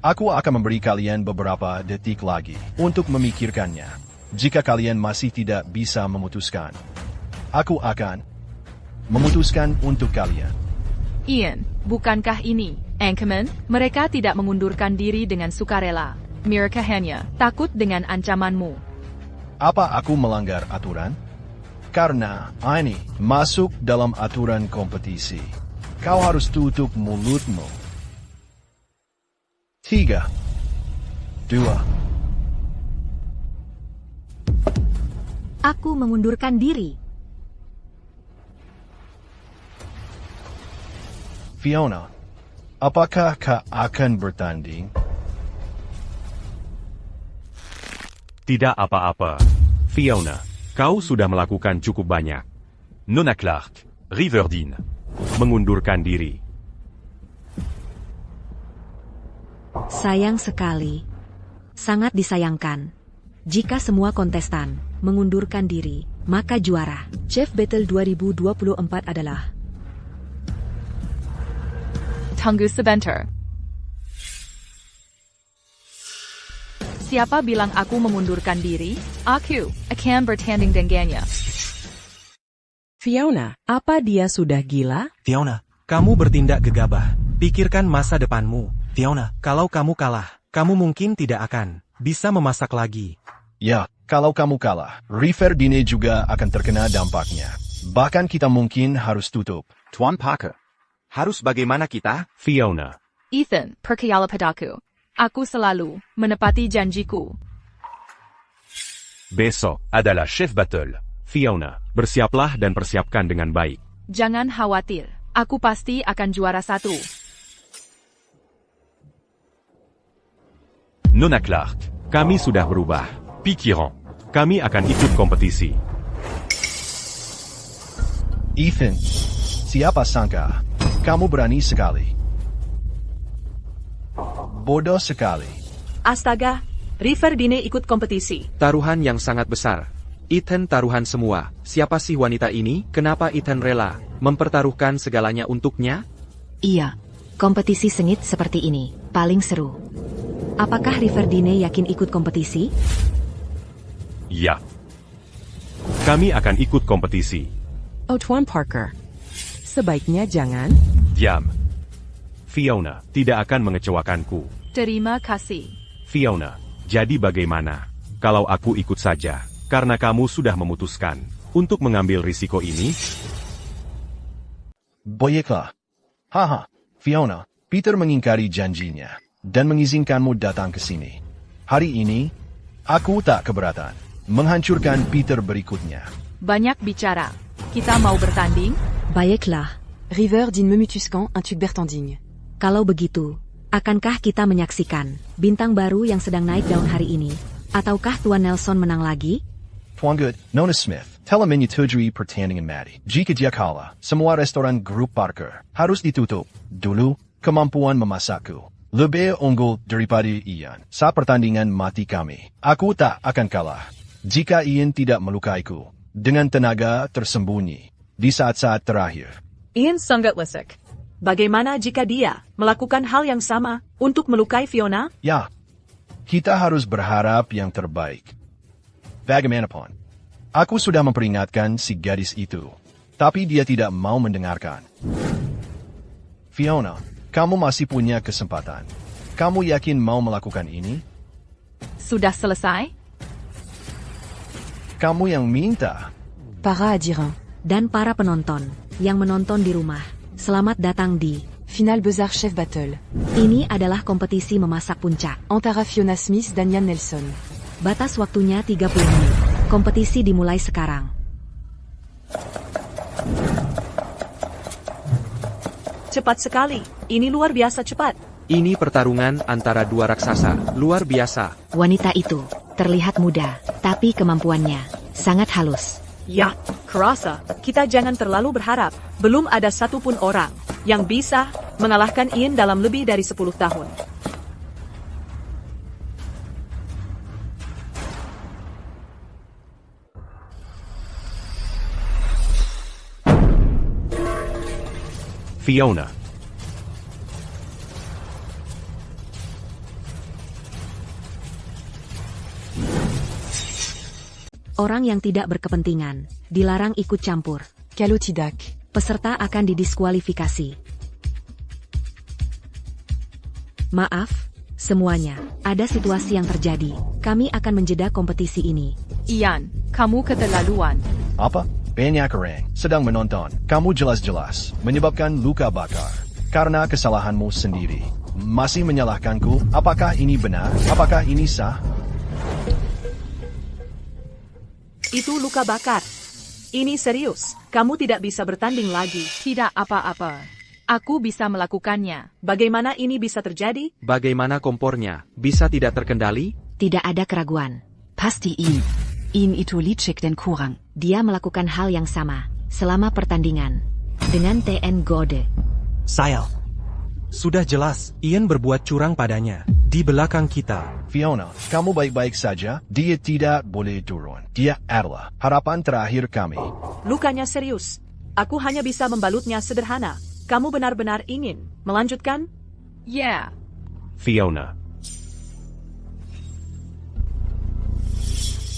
Aku akan memberi kalian beberapa detik lagi untuk memikirkannya. Jika kalian masih tidak bisa memutuskan, aku akan memutuskan untuk kalian. Ian, bukankah ini, Anchorman? Mereka tidak mengundurkan diri dengan sukarela. Mereka hanya takut dengan ancamanmu. Apa aku melanggar aturan? Karena ini masuk dalam aturan kompetisi. Kau harus tutup mulutmu. 3, 2. Aku mengundurkan diri. Fiona, apakah kau akan bertanding? Tidak apa-apa. Fiona, kau sudah melakukan cukup banyak. Nona Clark, Riverdine, mengundurkan diri. Sayang sekali. Sangat disayangkan. Jika semua kontestan mengundurkan diri, maka juara Chef Battle 2024 adalah Tunggu sebentar. Siapa bilang aku memundurkan diri? Aku akan bertanding dengannya. Fiona, apa dia sudah gila? Fiona, kamu bertindak gegabah. Pikirkan masa depanmu. Fiona, kalau kamu kalah, kamu mungkin tidak akan bisa memasak lagi. Ya, kalau kamu kalah, Riverdine juga akan terkena dampaknya. Bahkan kita mungkin harus tutup. Tuan Parker. Harus bagaimana kita? Fiona. Ethan, percayalah padaku. Aku selalu menepati janjiku. Besok adalah chef battle. Fiona, bersiaplah dan persiapkan dengan baik. Jangan khawatir, aku pasti akan juara 1. Nona Clark, kami sudah berubah. Pikiran, kami akan ikut kompetisi. Ethan, siapa sangka? Kamu berani sekali. Bodoh sekali. Astaga, Riverdine ikut kompetisi. Taruhan yang sangat besar. Ethan taruhan semua. Siapa sih wanita ini? Kenapa Ethan rela mempertaruhkan segalanya untuknya? Iya, kompetisi sengit seperti ini, paling seru. Apakah Riverdine yakin ikut kompetisi? Ya. Kami akan ikut kompetisi. Oh Tuan Parker, sebaiknya jangan. Diam. Fiona tidak akan mengecewakanku. Terima kasih. Fiona, jadi bagaimana kalau aku ikut saja? Karena kamu sudah memutuskan untuk mengambil risiko ini? Baiklah. Haha, Fiona, Peter mengingkari janjinya dan mengizinkanmu datang ke sini. Hari ini, aku tak keberatan menghancurkan Peter berikutnya. Banyak bicara. Kita mau bertanding? Baiklah. River din Memutuscan un truc bertanding. Kalau begitu, akankah kita menyaksikan bintang baru yang sedang naik daun hari ini? Ataukah Tuan Nelson menang lagi? Tuan Good, Nona Smith, telah menyetujui pertandingan Maddie. Jika dia kalah, semua restoran grup Parker harus ditutup. Dulu, kemampuan memasakku lebih unggul daripada Ian. Saat pertandingan mati kami, aku tak akan kalah. Jika Ian tidak melukaiku dengan tenaga tersembunyi di saat-saat terakhir. Ian sangat lesek. Bagaimana jika dia melakukan hal yang sama untuk melukai Fiona? Ya, kita harus berharap yang terbaik. Bagaimanapun, aku sudah memperingatkan si gadis itu, tapi dia tidak mau mendengarkan. Fiona, kamu masih punya kesempatan. Kamu yakin mau melakukan ini? Sudah selesai? Kamu yang minta. Para Adirin. Dan para penonton yang menonton di rumah, selamat datang di Final Buzzer Chef Battle. Ini adalah kompetisi memasak puncak. Antara Fiona Smith dan Ian Nelson. Batas waktunya 30 menit. Kompetisi dimulai sekarang. Cepat sekali. Ini luar biasa cepat. Ini pertarungan antara dua raksasa. Luar biasa. Wanita itu terlihat muda, tapi kemampuannya sangat halus. Ya, kerasa. Kita jangan terlalu berharap. Belum ada satupun orang yang bisa mengalahkan Ian dalam lebih dari 10 tahun. Fiona. Orang yang tidak berkepentingan dilarang ikut campur. Kalau tidak, peserta akan didiskualifikasi. Maaf, semuanya. Ada situasi yang terjadi. Kami akan menjeda kompetisi ini. Ian, kamu keterlaluan. Apa? Banyak orang sedang menonton. Kamu jelas-jelas menyebabkan luka bakar. Karena kesalahanmu sendiri. Masih menyalahkanku? Apakah ini benar? Apakah ini sah? Itu luka bakar. Ini serius. Kamu tidak bisa bertanding lagi. Tidak apa-apa. Aku bisa melakukannya. Bagaimana ini bisa terjadi? Bagaimana kompornya? Bisa tidak terkendali? Tidak ada keraguan. Pasti Ian itu licik dan kurang. Dia melakukan hal yang sama selama pertandingan dengan TN Gode. Sayal. Sudah jelas, Ian berbuat curang padanya. Di belakang kita. Fiona, kamu baik-baik saja? Dia tidak boleh turun. Dia adalah harapan terakhir kami. Lukanya serius. Aku hanya bisa membalutnya sederhana. kamu benar-benar ingin melanjutkan? Yeah. Fiona.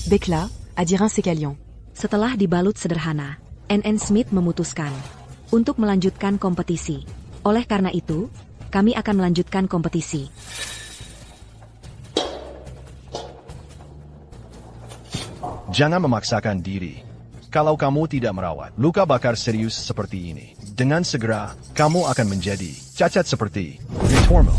Bekla, Adirin Sekalion. Setelah dibalut sederhana, NN Smith memutuskan untuk melanjutkan kompetisi. Oleh karena itu, kami akan melanjutkan kompetisi. Jangan memaksakan diri. Kalau kamu tidak merawat luka bakar serius seperti ini, dengan segera kamu akan menjadi cacat seperti Mentormo.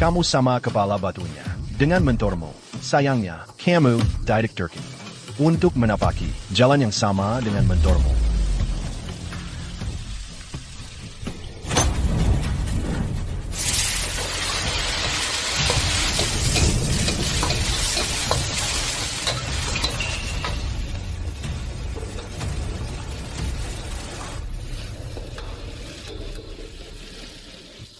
Kamu sama kepala batunya. Dengan mentormu, sayangnya, kamu tidak terkini untuk menapaki jalan yang sama dengan mentormu.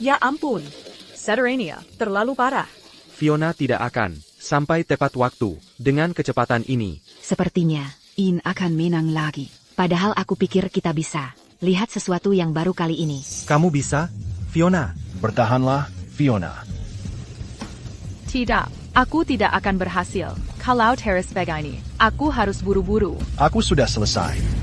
Ya ampun, Saturania, terlalu parah. Fiona tidak akan sampai tepat waktu dengan kecepatan ini. Sepertinya, Ian akan menang lagi. Padahal aku pikir kita bisa lihat sesuatu yang baru kali ini. Kamu bisa, Fiona. Bertahanlah, Fiona. Tidak, aku tidak akan berhasil. Kalau Terrace begini, aku harus buru-buru. Aku sudah selesai.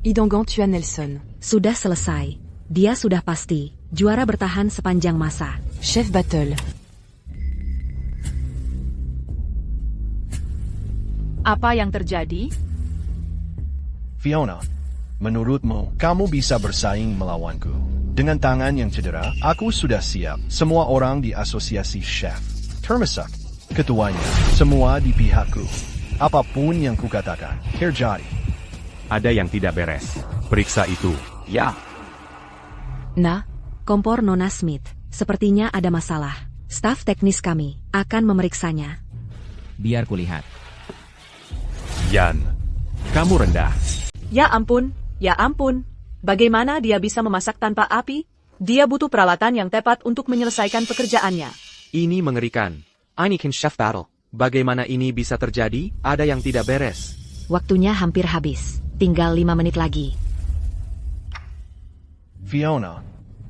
Idangan tua Nelson. Sudah selesai. Dia sudah pasti juara bertahan sepanjang masa. Chef Battle. Apa yang terjadi? Fiona, menurutmu, kamu bisa bersaing melawanku? Dengan tangan yang cedera, aku sudah siap. Semua orang di asosiasi chef, termasuk ketuanya, semua di pihakku. Apapun yang kukatakan, terjadi. Ada yang tidak beres. Periksa itu. Ya. Nah, kompor Nona Smith. Sepertinya ada masalah. Staf teknis kami akan memeriksanya. Biar kulihat. Yan, kamu rendah. Ya ampun, ya ampun. Bagaimana dia bisa memasak tanpa api? Dia butuh peralatan yang tepat untuk menyelesaikan pekerjaannya. Ini mengerikan. Anakin Chef Battle. Bagaimana ini bisa terjadi? Ada yang tidak beres. Waktunya hampir habis. Tinggal 5 menit lagi. Fiona,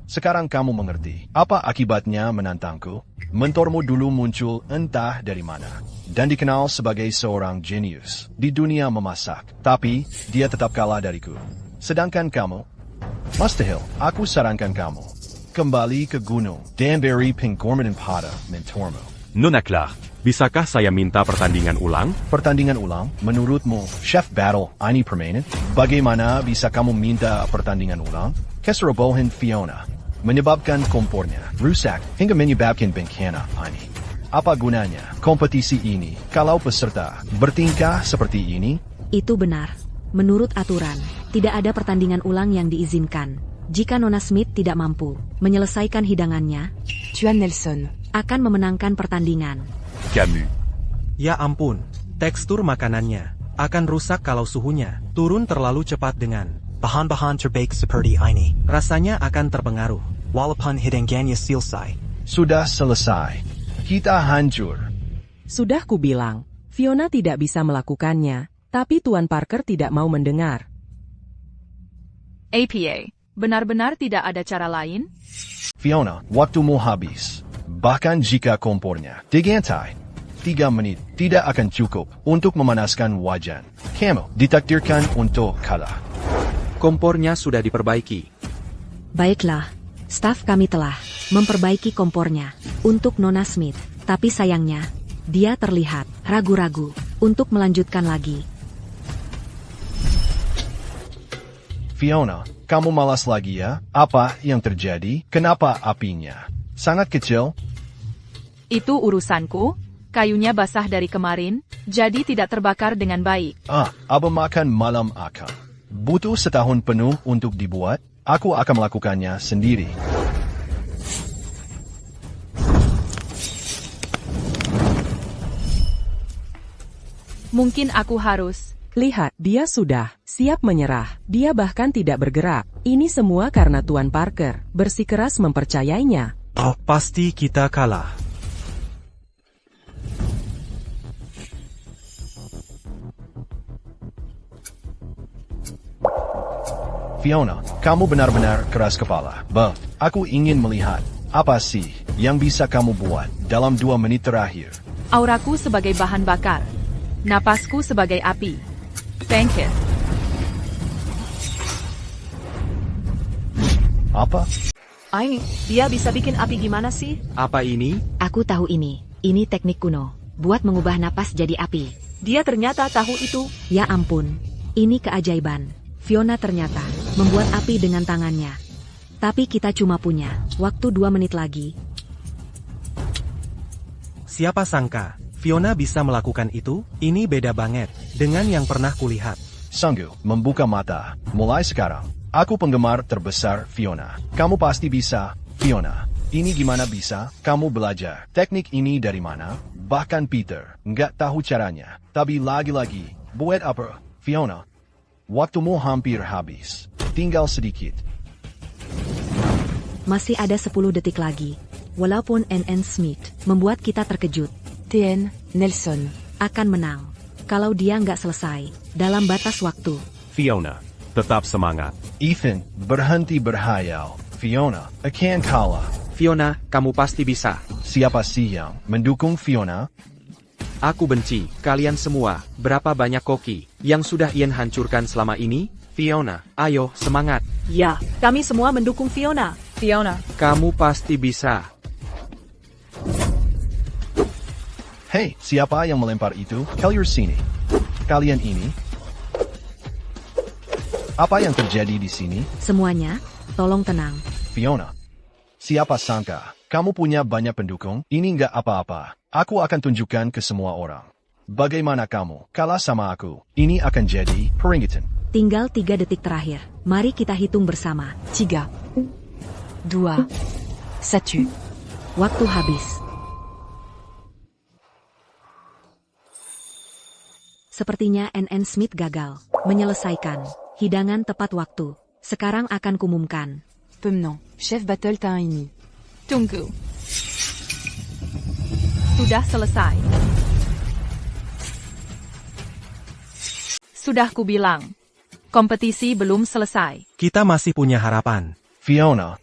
sekarang kamu mengerti apa akibatnya menantangku? Mentormu dulu muncul entah dari mana, dan dikenal sebagai seorang jenius di dunia memasak, tapi dia tetap kalah dariku. Sedangkan kamu, mustahil, aku sarankan kamu kembali ke gunung dan beri pengorbanan pada mentormu. Nona Clark, bisakah saya minta pertandingan ulang? Pertandingan ulang? Menurutmu, Chef Battle ini permainan? Bagaimana bisa kamu minta pertandingan ulang? Keserobohan Fiona menyebabkan kompornya rusak hingga menyebabkan bencana ini. Apa gunanya kompetisi ini kalau peserta bertingkah seperti ini? Itu benar. Menurut aturan, tidak ada pertandingan ulang yang diizinkan. Jika Nona Smith tidak mampu menyelesaikan hidangannya, Tuan Nelson akan memenangkan pertandingan. Camus. Ya ampun, tekstur makanannya akan rusak kalau suhunya turun terlalu cepat dengan Bahan-bahan terbaik seperti ini. rasanya akan terpengaruh. Walaupun hidangannya selesai. Sudah selesai. Kita hancur. Sudah kubilang, Fiona tidak bisa melakukannya, tapi Tuan Parker tidak mau mendengar. APA, benar-benar tidak ada cara lain? Fiona, waktumu habis. Bahkan jika kompornya diganti, 3 menit tidak akan cukup untuk memanaskan wajan. Kamu ditakdirkan untuk kalah. Kompornya sudah diperbaiki. Baiklah, staf kami telah memperbaiki kompornya untuk Nona Smith, tapi sayangnya, dia terlihat ragu-ragu untuk melanjutkan lagi. Fiona, kamu malas lagi ya? Apa yang terjadi? Kenapa apinya sangat kecil? Itu urusanku. Kayunya basah dari kemarin, jadi tidak terbakar dengan baik. Apa makan malam akan butuh setahun penuh untuk dibuat? Aku akan melakukannya sendiri. Mungkin aku harus... Lihat, dia sudah siap menyerah. Dia bahkan tidak bergerak. Ini semua karena Tuan Parker bersikeras mempercayainya. Oh, pasti kita kalah. Fiona, kamu benar-benar keras kepala. Aku ingin melihat apa sih yang bisa kamu buat dalam 2 menit terakhir. Auraku sebagai bahan bakar. Napasku sebagai api. Bangkit. Apa? Ai, dia bisa bikin api gimana sih? Apa ini? Aku tahu ini. Ini teknik kuno. Buat mengubah napas jadi api. Dia ternyata tahu itu. Ya ampun. Ini keajaiban. Fiona ternyata membuat api dengan tangannya. Tapi kita cuma punya waktu 2 menit lagi. Siapa sangka Fiona bisa melakukan itu? Ini beda banget dengan yang pernah kulihat. Sanggup membuka mata. Mulai sekarang, aku penggemar terbesar Fiona. Kamu pasti bisa, Fiona. Ini gimana bisa? Kamu belajar teknik ini dari mana? Bahkan Peter nggak tahu caranya. Tapi lagi-lagi, buat apa, Fiona? Waktumu hampir habis. Tinggal sedikit. Masih ada 10 detik lagi. Walaupun N.N. Smith membuat kita terkejut, T.N. Nelson akan menang. Kalau dia nggak selesai dalam batas waktu. Fiona, tetap semangat. Ethan, berhenti berhayal. Fiona akan kalah. Fiona, kamu pasti bisa. Siapa sih yang mendukung Fiona? Aku benci kalian semua. Berapa banyak koki yang sudah Ian hancurkan selama ini? Fiona, ayo semangat. Ya, kami semua mendukung Fiona. Fiona, kamu pasti bisa. Hei, siapa yang melempar itu? Kalian sini. Kalian ini? Apa yang terjadi di sini? Semuanya, tolong tenang. Fiona, siapa sangka kamu punya banyak pendukung? Ini nggak apa-apa. Aku akan tunjukkan ke semua orang. Bagaimana kamu kalah sama aku? Ini akan jadi peringatan. Tinggal 3 detik terakhir. Mari kita hitung bersama. 3, 2, 1. Waktu habis. Sepertinya N.N. Smith gagal menyelesaikan hidangan tepat waktu. Sekarang akan kumumkan. Pemenant, Chef Battle t'as ini. Tunggu. Sudah selesai. Sudah kubilang. Kompetisi belum selesai. Kita masih punya harapan. Fiona,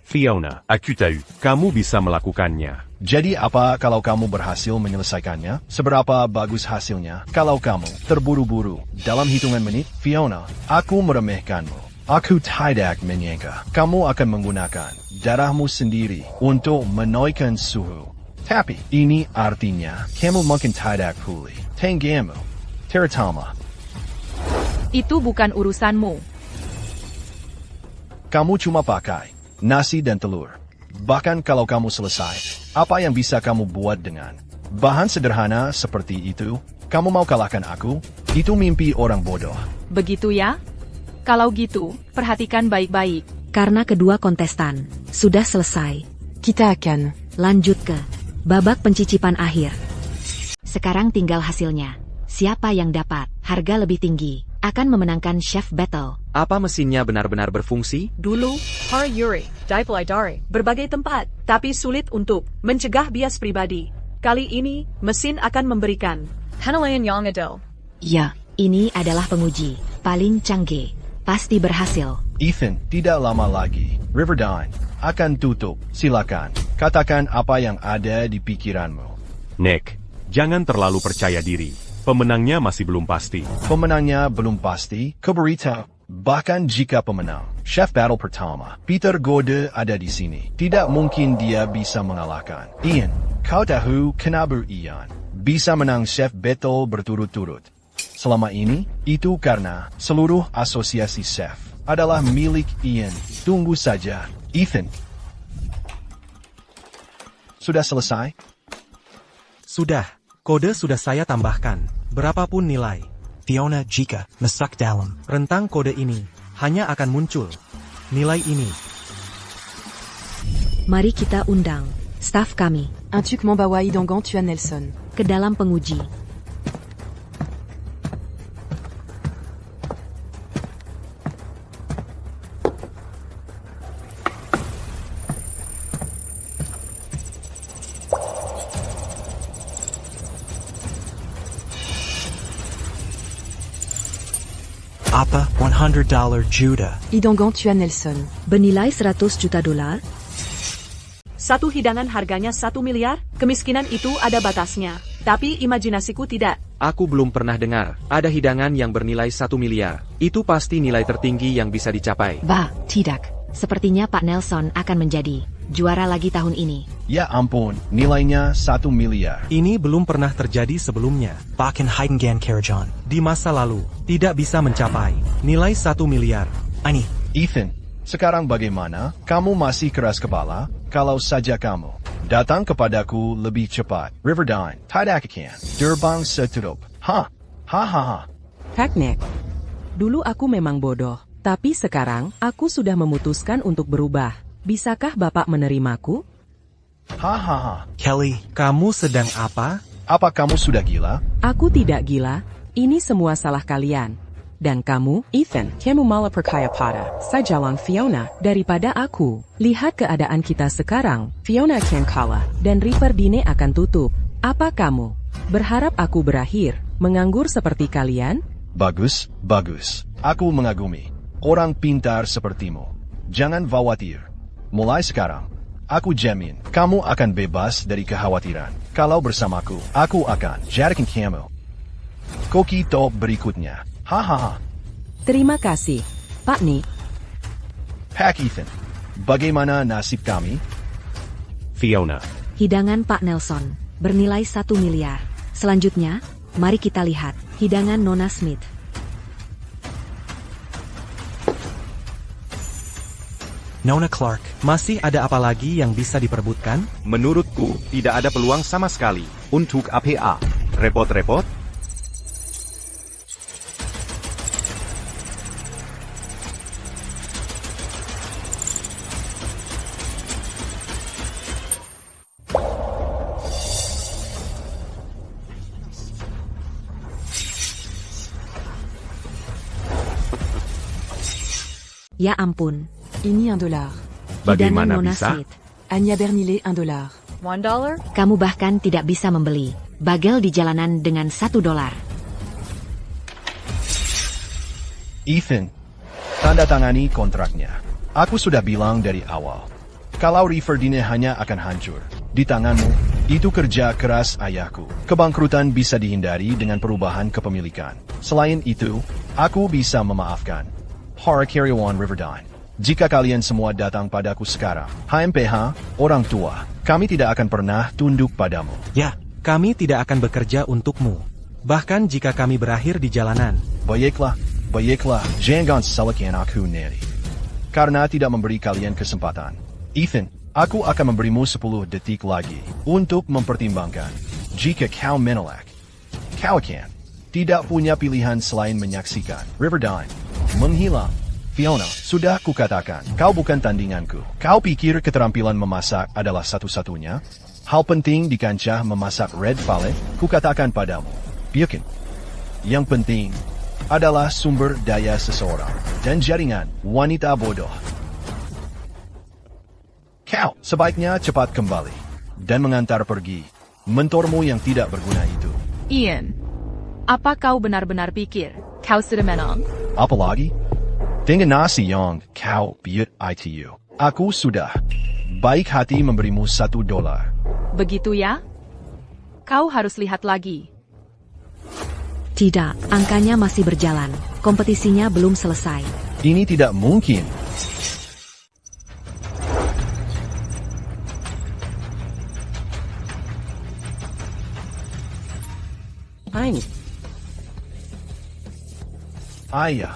aku tahu. Kamu bisa melakukannya. Jadi apa kalau kamu berhasil menyelesaikannya? Seberapa bagus hasilnya? Kalau kamu terburu-buru dalam hitungan menit? Fiona, aku meremehkanmu. Aku tidak menyangka kamu akan menggunakan darahmu sendiri untuk menaikkan suhu. Tapi ini artinya kamu mungkin tidak pulih. Tenggamu, terutama. Itu bukan urusanmu. Kamu cuma pakai nasi dan telur. Bahkan kalau kamu selesai, apa yang bisa kamu buat dengan bahan sederhana seperti itu? Kamu mau kalahkan aku? Itu mimpi orang bodoh. Begitu ya? Kalau gitu, perhatikan baik-baik. Karena kedua kontestan sudah selesai. Kita akan lanjut ke babak pencicipan akhir. Sekarang tinggal hasilnya. Siapa yang dapat harga lebih tinggi akan memenangkan Chef Battle. Apa mesinnya benar-benar berfungsi? Dulu, Har Yuri, Dipelidari, berbagai tempat, tapi sulit untuk mencegah bias pribadi. Kali ini, mesin akan memberikan Hanalayan Yang Adel. Ya, ini adalah penguji paling canggih. Pasti berhasil. Ethan, tidak lama lagi, Riverdine akan tutup. Silakan, katakan apa yang ada di pikiranmu. Nick, jangan terlalu percaya diri. Pemenangnya masih belum pasti. Pemenangnya belum pasti? Keberita. Bahkan jika pemenang Chef Battle pertama, Peter Gode ada di sini. Tidak mungkin dia bisa mengalahkan Ian. Kau tahu kenapa Ian bisa menang Chef Battle berturut-turut selama ini? Itu karena seluruh asosiasi chef adalah milik Ian. Tunggu saja, Ethan. Sudah selesai? Sudah. Kode sudah saya tambahkan. Berapapun nilai. Fiona jika masak dalam. Rentang kode ini hanya akan muncul. Nilai ini. Mari kita undang staf kami Un tuc membawa Idangan tua Nelson. ke dalam penguji. Apa $100 juta. Idangan tua Nelson. Bernilai 100 juta dolar. Satu hidangan harganya 1 miliar, kemiskinan itu ada batasnya. Tapi imajinasiku tidak. Aku belum pernah dengar ada hidangan yang bernilai 1 miliar. Itu pasti nilai tertinggi yang bisa dicapai. Bah, tidak. Sepertinya Pak Nelson akan menjadi juara lagi tahun ini. Ya ampun, nilainya 1 miliar. Ini belum pernah terjadi sebelumnya. Bakken Heidengan Karajan. Di masa lalu, tidak bisa mencapai nilai 1 miliar. Ini. Ethan, sekarang bagaimana? Kamu masih keras kepala? Kalau saja kamu datang kepadaku lebih cepat. Riverdine, tidak akan terbang setutup. Ha. Hackneck. Dulu aku memang bodoh, tapi sekarang aku sudah memutuskan untuk berubah. Bisakah Bapak menerimaku? Ha. Kelly, kamu sedang apa? Apa kamu sudah gila? Aku tidak gila. Ini semua salah kalian. Dan kamu, Ethan, kamu malah percaya pada sajalang Fiona daripada aku. Lihat keadaan kita sekarang. Fiona akan kalah dan Riverdine akan tutup. Apa kamu berharap aku berakhir menganggur seperti kalian? Bagus. Aku mengagumi orang pintar sepertimu. Jangan khawatir. Mulai sekarang, aku jamin kamu akan bebas dari kekhawatiran. Kalau bersamaku, aku akan jadikan kamu koki top berikutnya. Ha. Terima kasih, Pak Nick. Pak Ethan, bagaimana nasib kami? Fiona. Hidangan Pak Nelson bernilai 1 miliar. Selanjutnya, mari kita lihat hidangan Nona Smith. Nona Clark, masih ada apa lagi yang bisa diperebutkan? Menurutku, tidak ada peluang sama sekali. Untuk APA. Repot-repot? Ya ampun. Ini $1. Bagaimana Hidangan Nona bisa? Smith. Anya Bernile $1. $1? Kamu bahkan tidak bisa membeli bagel di jalanan dengan $1. Ethan, tanda tangani kontraknya. Aku sudah bilang dari awal. Kalau Riverdine hanya akan hancur di tanganmu, itu kerja keras ayahku. Kebangkrutan bisa dihindari dengan perubahan kepemilikan. Selain itu, aku bisa memaafkan para karyawan Riverdine. Jika kalian semua datang padaku sekarang, HMPH, orang tua, kami tidak akan pernah tunduk padamu. Ya, kami tidak akan bekerja untukmu. Bahkan jika kami berakhir di jalanan. Baiklah, jangan salahkan aku nanti. Karena tidak memberi kalian kesempatan. Ethan, aku akan memberimu 10 detik lagi untuk mempertimbangkan. Jika kau menolak, kau akan tidak punya pilihan selain menyaksikan Riverdine menghilang. Fiona, sudah kukatakan, kau bukan tandinganku. Kau pikir keterampilan memasak adalah satu-satunya hal penting di kancah memasak Red Valley? Kukatakan padamu, biarkan. Yang penting adalah sumber daya seseorang dan jaringan wanita bodoh. Kau sebaiknya cepat kembali dan mengantar pergi mentormu yang tidak berguna itu. Ian, apa kau benar-benar pikir kau sudah menang? Apalagi? Dengan nasi yang kau buat itu, aku sudah baik hati memberimu $1. Begitu ya? Kau harus lihat lagi. Tidak, angkanya masih berjalan. Kompetisinya belum selesai. Ini tidak mungkin. Hai. Ayah.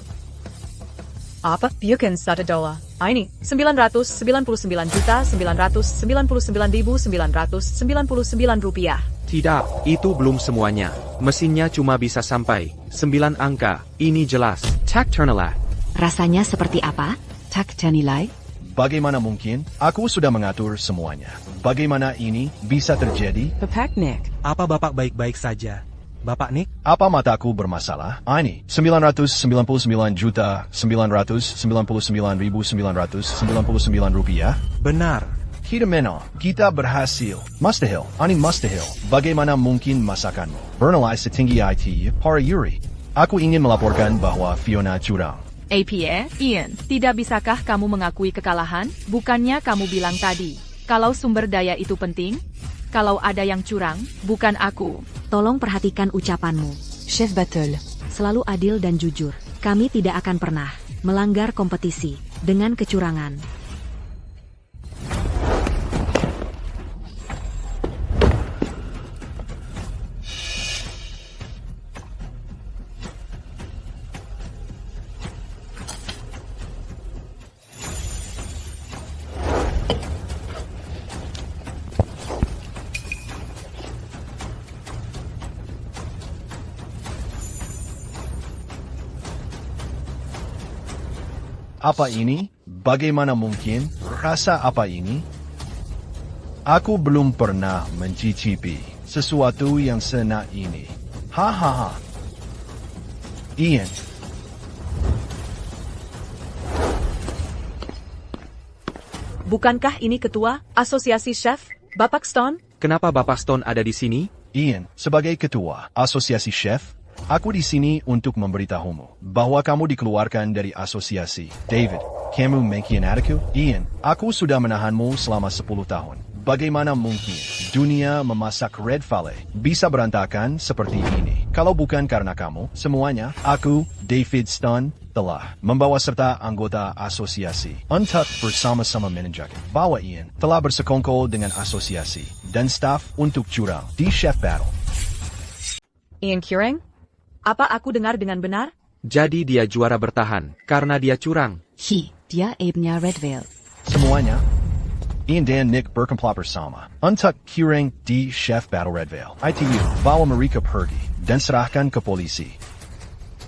Apa? Bukan $1. Ini, 999.999.999 rupiah. Tidak, itu belum semuanya. Mesinnya cuma bisa sampai 9 angka. Ini jelas. Tak ternilai. Rasanya seperti apa? Tak ternilai? Bagaimana mungkin? Aku sudah mengatur semuanya. Bagaimana ini bisa terjadi? Bapak Nick. Apa Bapak baik-baik saja? Bapak Nick? Apa mataku bermasalah? Ini 999.999.999 rupiah. Benar. Hidemeno, kita berhasil. Mustahil, ani mustahil. Bagaimana mungkin masakanmu bernilai setinggi IT para Yuri? Aku ingin melaporkan bahwa Fiona curang. APA, Ian, tidak bisakah kamu mengakui kekalahan? Bukannya kamu bilang tadi, kalau sumber daya itu penting? Kalau ada yang curang, bukan aku. Tolong perhatikan ucapanmu. Chef Battle. Selalu adil dan jujur. Kami tidak akan pernah melanggar kompetisi dengan kecurangan. Apa ini? Bagaimana mungkin? Rasa apa ini? Aku belum pernah mencicipi sesuatu yang senak ini. Hahaha. Ian. Bukankah ini ketua Asosiasi Chef, Bapak Stone? Kenapa Bapak Stone ada di sini? Ian, sebagai ketua Asosiasi Chef, aku di sini untuk memberitahumu bahwa kamu dikeluarkan dari asosiasi. David, kamu mengkhianatiku? Ian, aku sudah menahanmu selama 10 tahun. Bagaimana mungkin dunia memasak Red Valley bisa berantakan seperti ini? Kalau bukan karena kamu, semuanya, aku, David Stone, telah membawa serta anggota asosiasi untuk bersama-sama menunjukkan bahwa Ian telah bersekongkol dengan asosiasi dan staf untuk curang di Chef Battle. Ian Curang? Apa aku dengar dengan benar? Jadi dia juara bertahan karena dia curang. Dia ebnya Red Veil. Semuanya, Ian dan Nick berkumpul bersama untuk curang di Chef Battle Red Veil. ITU, bawa mereka pergi dan serahkan ke polisi.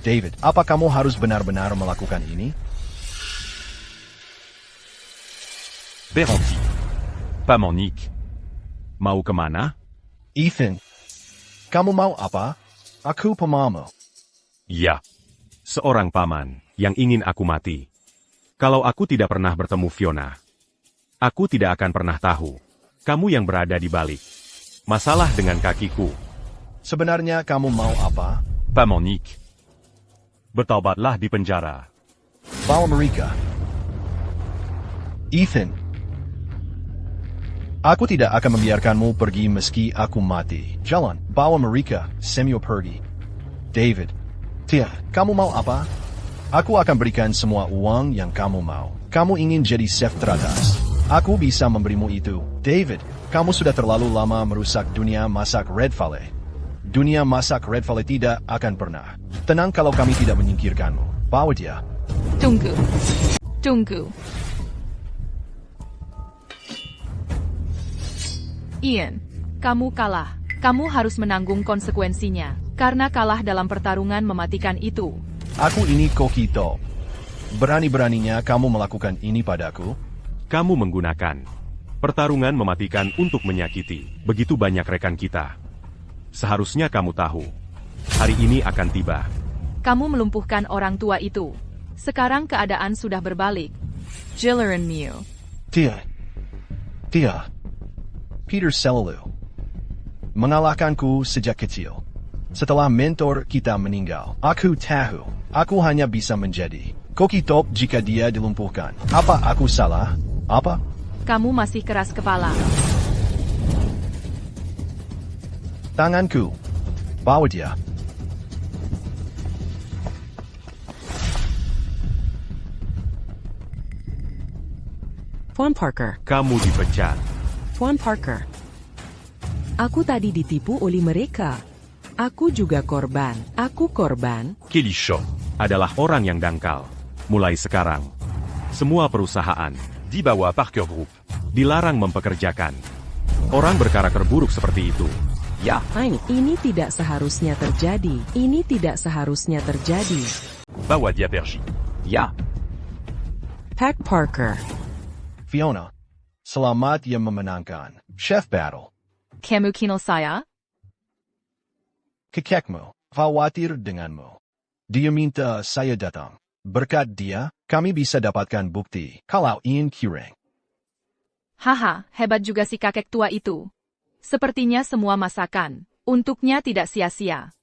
David, apa kamu harus benar-benar melakukan ini? Berhenti. Paman Nick. Mau kemana? Ethan, kamu mau apa? Aku pemamu. Ya. Seorang paman yang ingin aku mati. Kalau aku tidak pernah bertemu Fiona, aku tidak akan pernah tahu. Kamu yang berada di balik masalah dengan kakiku. Sebenarnya kamu mau apa? Paman Nick. Bertobatlah di penjara. Bawa mereka. Ethan. Aku tidak akan membiarkanmu pergi meski aku mati. Jalan, bawa mereka, Samuel pergi. David. Tia, kamu mau apa? Aku akan berikan semua uang yang kamu mau. Kamu ingin jadi chef teratas. Aku bisa memberimu itu. David, kamu sudah terlalu lama merusak dunia masak Red Valley. Dunia masak Red Valley tidak akan pernah tenang kalau kami tidak menyingkirkanmu. Bawa dia. Tunggu. Tunggu. Ian, kamu kalah. Kamu harus menanggung konsekuensinya. Karena kalah dalam pertarungan mematikan itu. Aku ini Kokito. Berani-beraninya kamu melakukan ini padaku? Kamu menggunakan pertarungan mematikan untuk menyakiti begitu banyak rekan kita. Seharusnya kamu tahu, hari ini akan tiba. Kamu melumpuhkan orang tua itu. Sekarang keadaan sudah berbalik. Jilleran Mew. Tia. Peter selalu mengalahkanku sejak kecil. Setelah mentor kita meninggal, aku tahu, aku hanya bisa menjadi Kokito jika dia dilumpuhkan. Apa aku salah? Apa? Kamu masih keras kepala. Tanganku. Bawa dia. Tuan Parker. Kamu dipecat. Tuan Parker. Aku tadi ditipu oleh mereka. Aku juga korban. Aku korban. Kilisho adalah orang yang dangkal. Mulai sekarang, semua perusahaan Di bawah Parker Group. dilarang mempekerjakan orang berkarakter buruk seperti itu. Ya, Ini tidak seharusnya terjadi. Ini tidak seharusnya terjadi. Bawa dia pergi. ya. Pack Parker. Fiona, selamat yang memenangkan. Chef Battle. Kamu kenal saya? Kekekmu, khawatir denganmu. Dia minta saya datang. Berkat dia, kami bisa dapatkan bukti kalau Ian Kiring. Haha, hebat juga si kakek tua itu. Sepertinya semua masakan untuknya tidak sia-sia.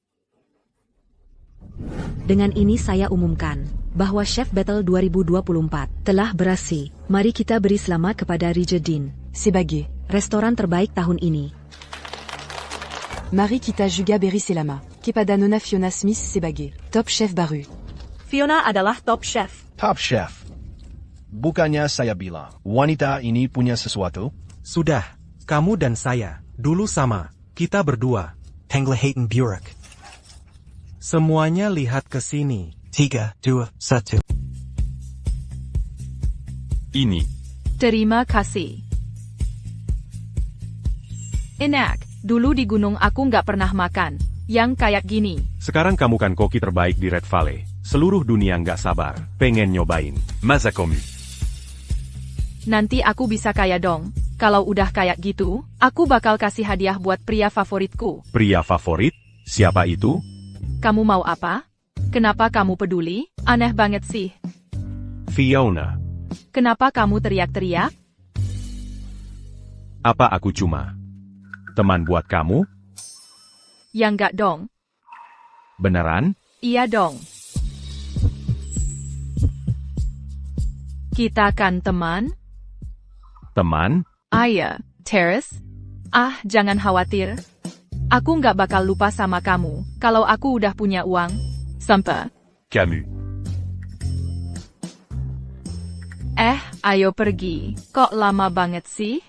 Dengan ini saya umumkan bahwa Chef Battle 2024 telah berhasil. Mari kita beri selamat kepada Rijadin sebagai restoran terbaik tahun ini. Marie Kita Juga Berry Selama. Kepada Nona Fiona Smith Sebage. Top Chef Baru. Fiona adalah top chef. Top Chef. Bukannya saya bilang, wanita ini punya sesuatu? Sudah, kamu dan saya, dulu sama, kita berdua. Penglihatan Buruk. Semuanya lihat ke sini. 3, 2, 1. Ini, Terima kasih. Enak, dulu di gunung aku nggak pernah makan yang kayak gini. sekarang kamu kan koki terbaik di Red Valley. Seluruh dunia nggak sabar, pengen nyobain. Mazakomi. Nanti aku bisa kaya dong. Kalau udah kayak gitu, aku bakal kasih hadiah buat pria favoritku. Pria favorit? Siapa itu? Kamu mau apa? Kenapa kamu peduli? Aneh banget sih. Fiona. Kenapa kamu teriak-teriak? Apa aku cuma teman buat kamu? Ya nggak dong. Beneran? Iya dong. Kita kan teman? Teman? Iya, Terrace. Ah, jangan khawatir. Aku nggak bakal lupa sama kamu kalau aku udah punya uang. Sampai. Camus. Ayo pergi. Kok lama banget sih?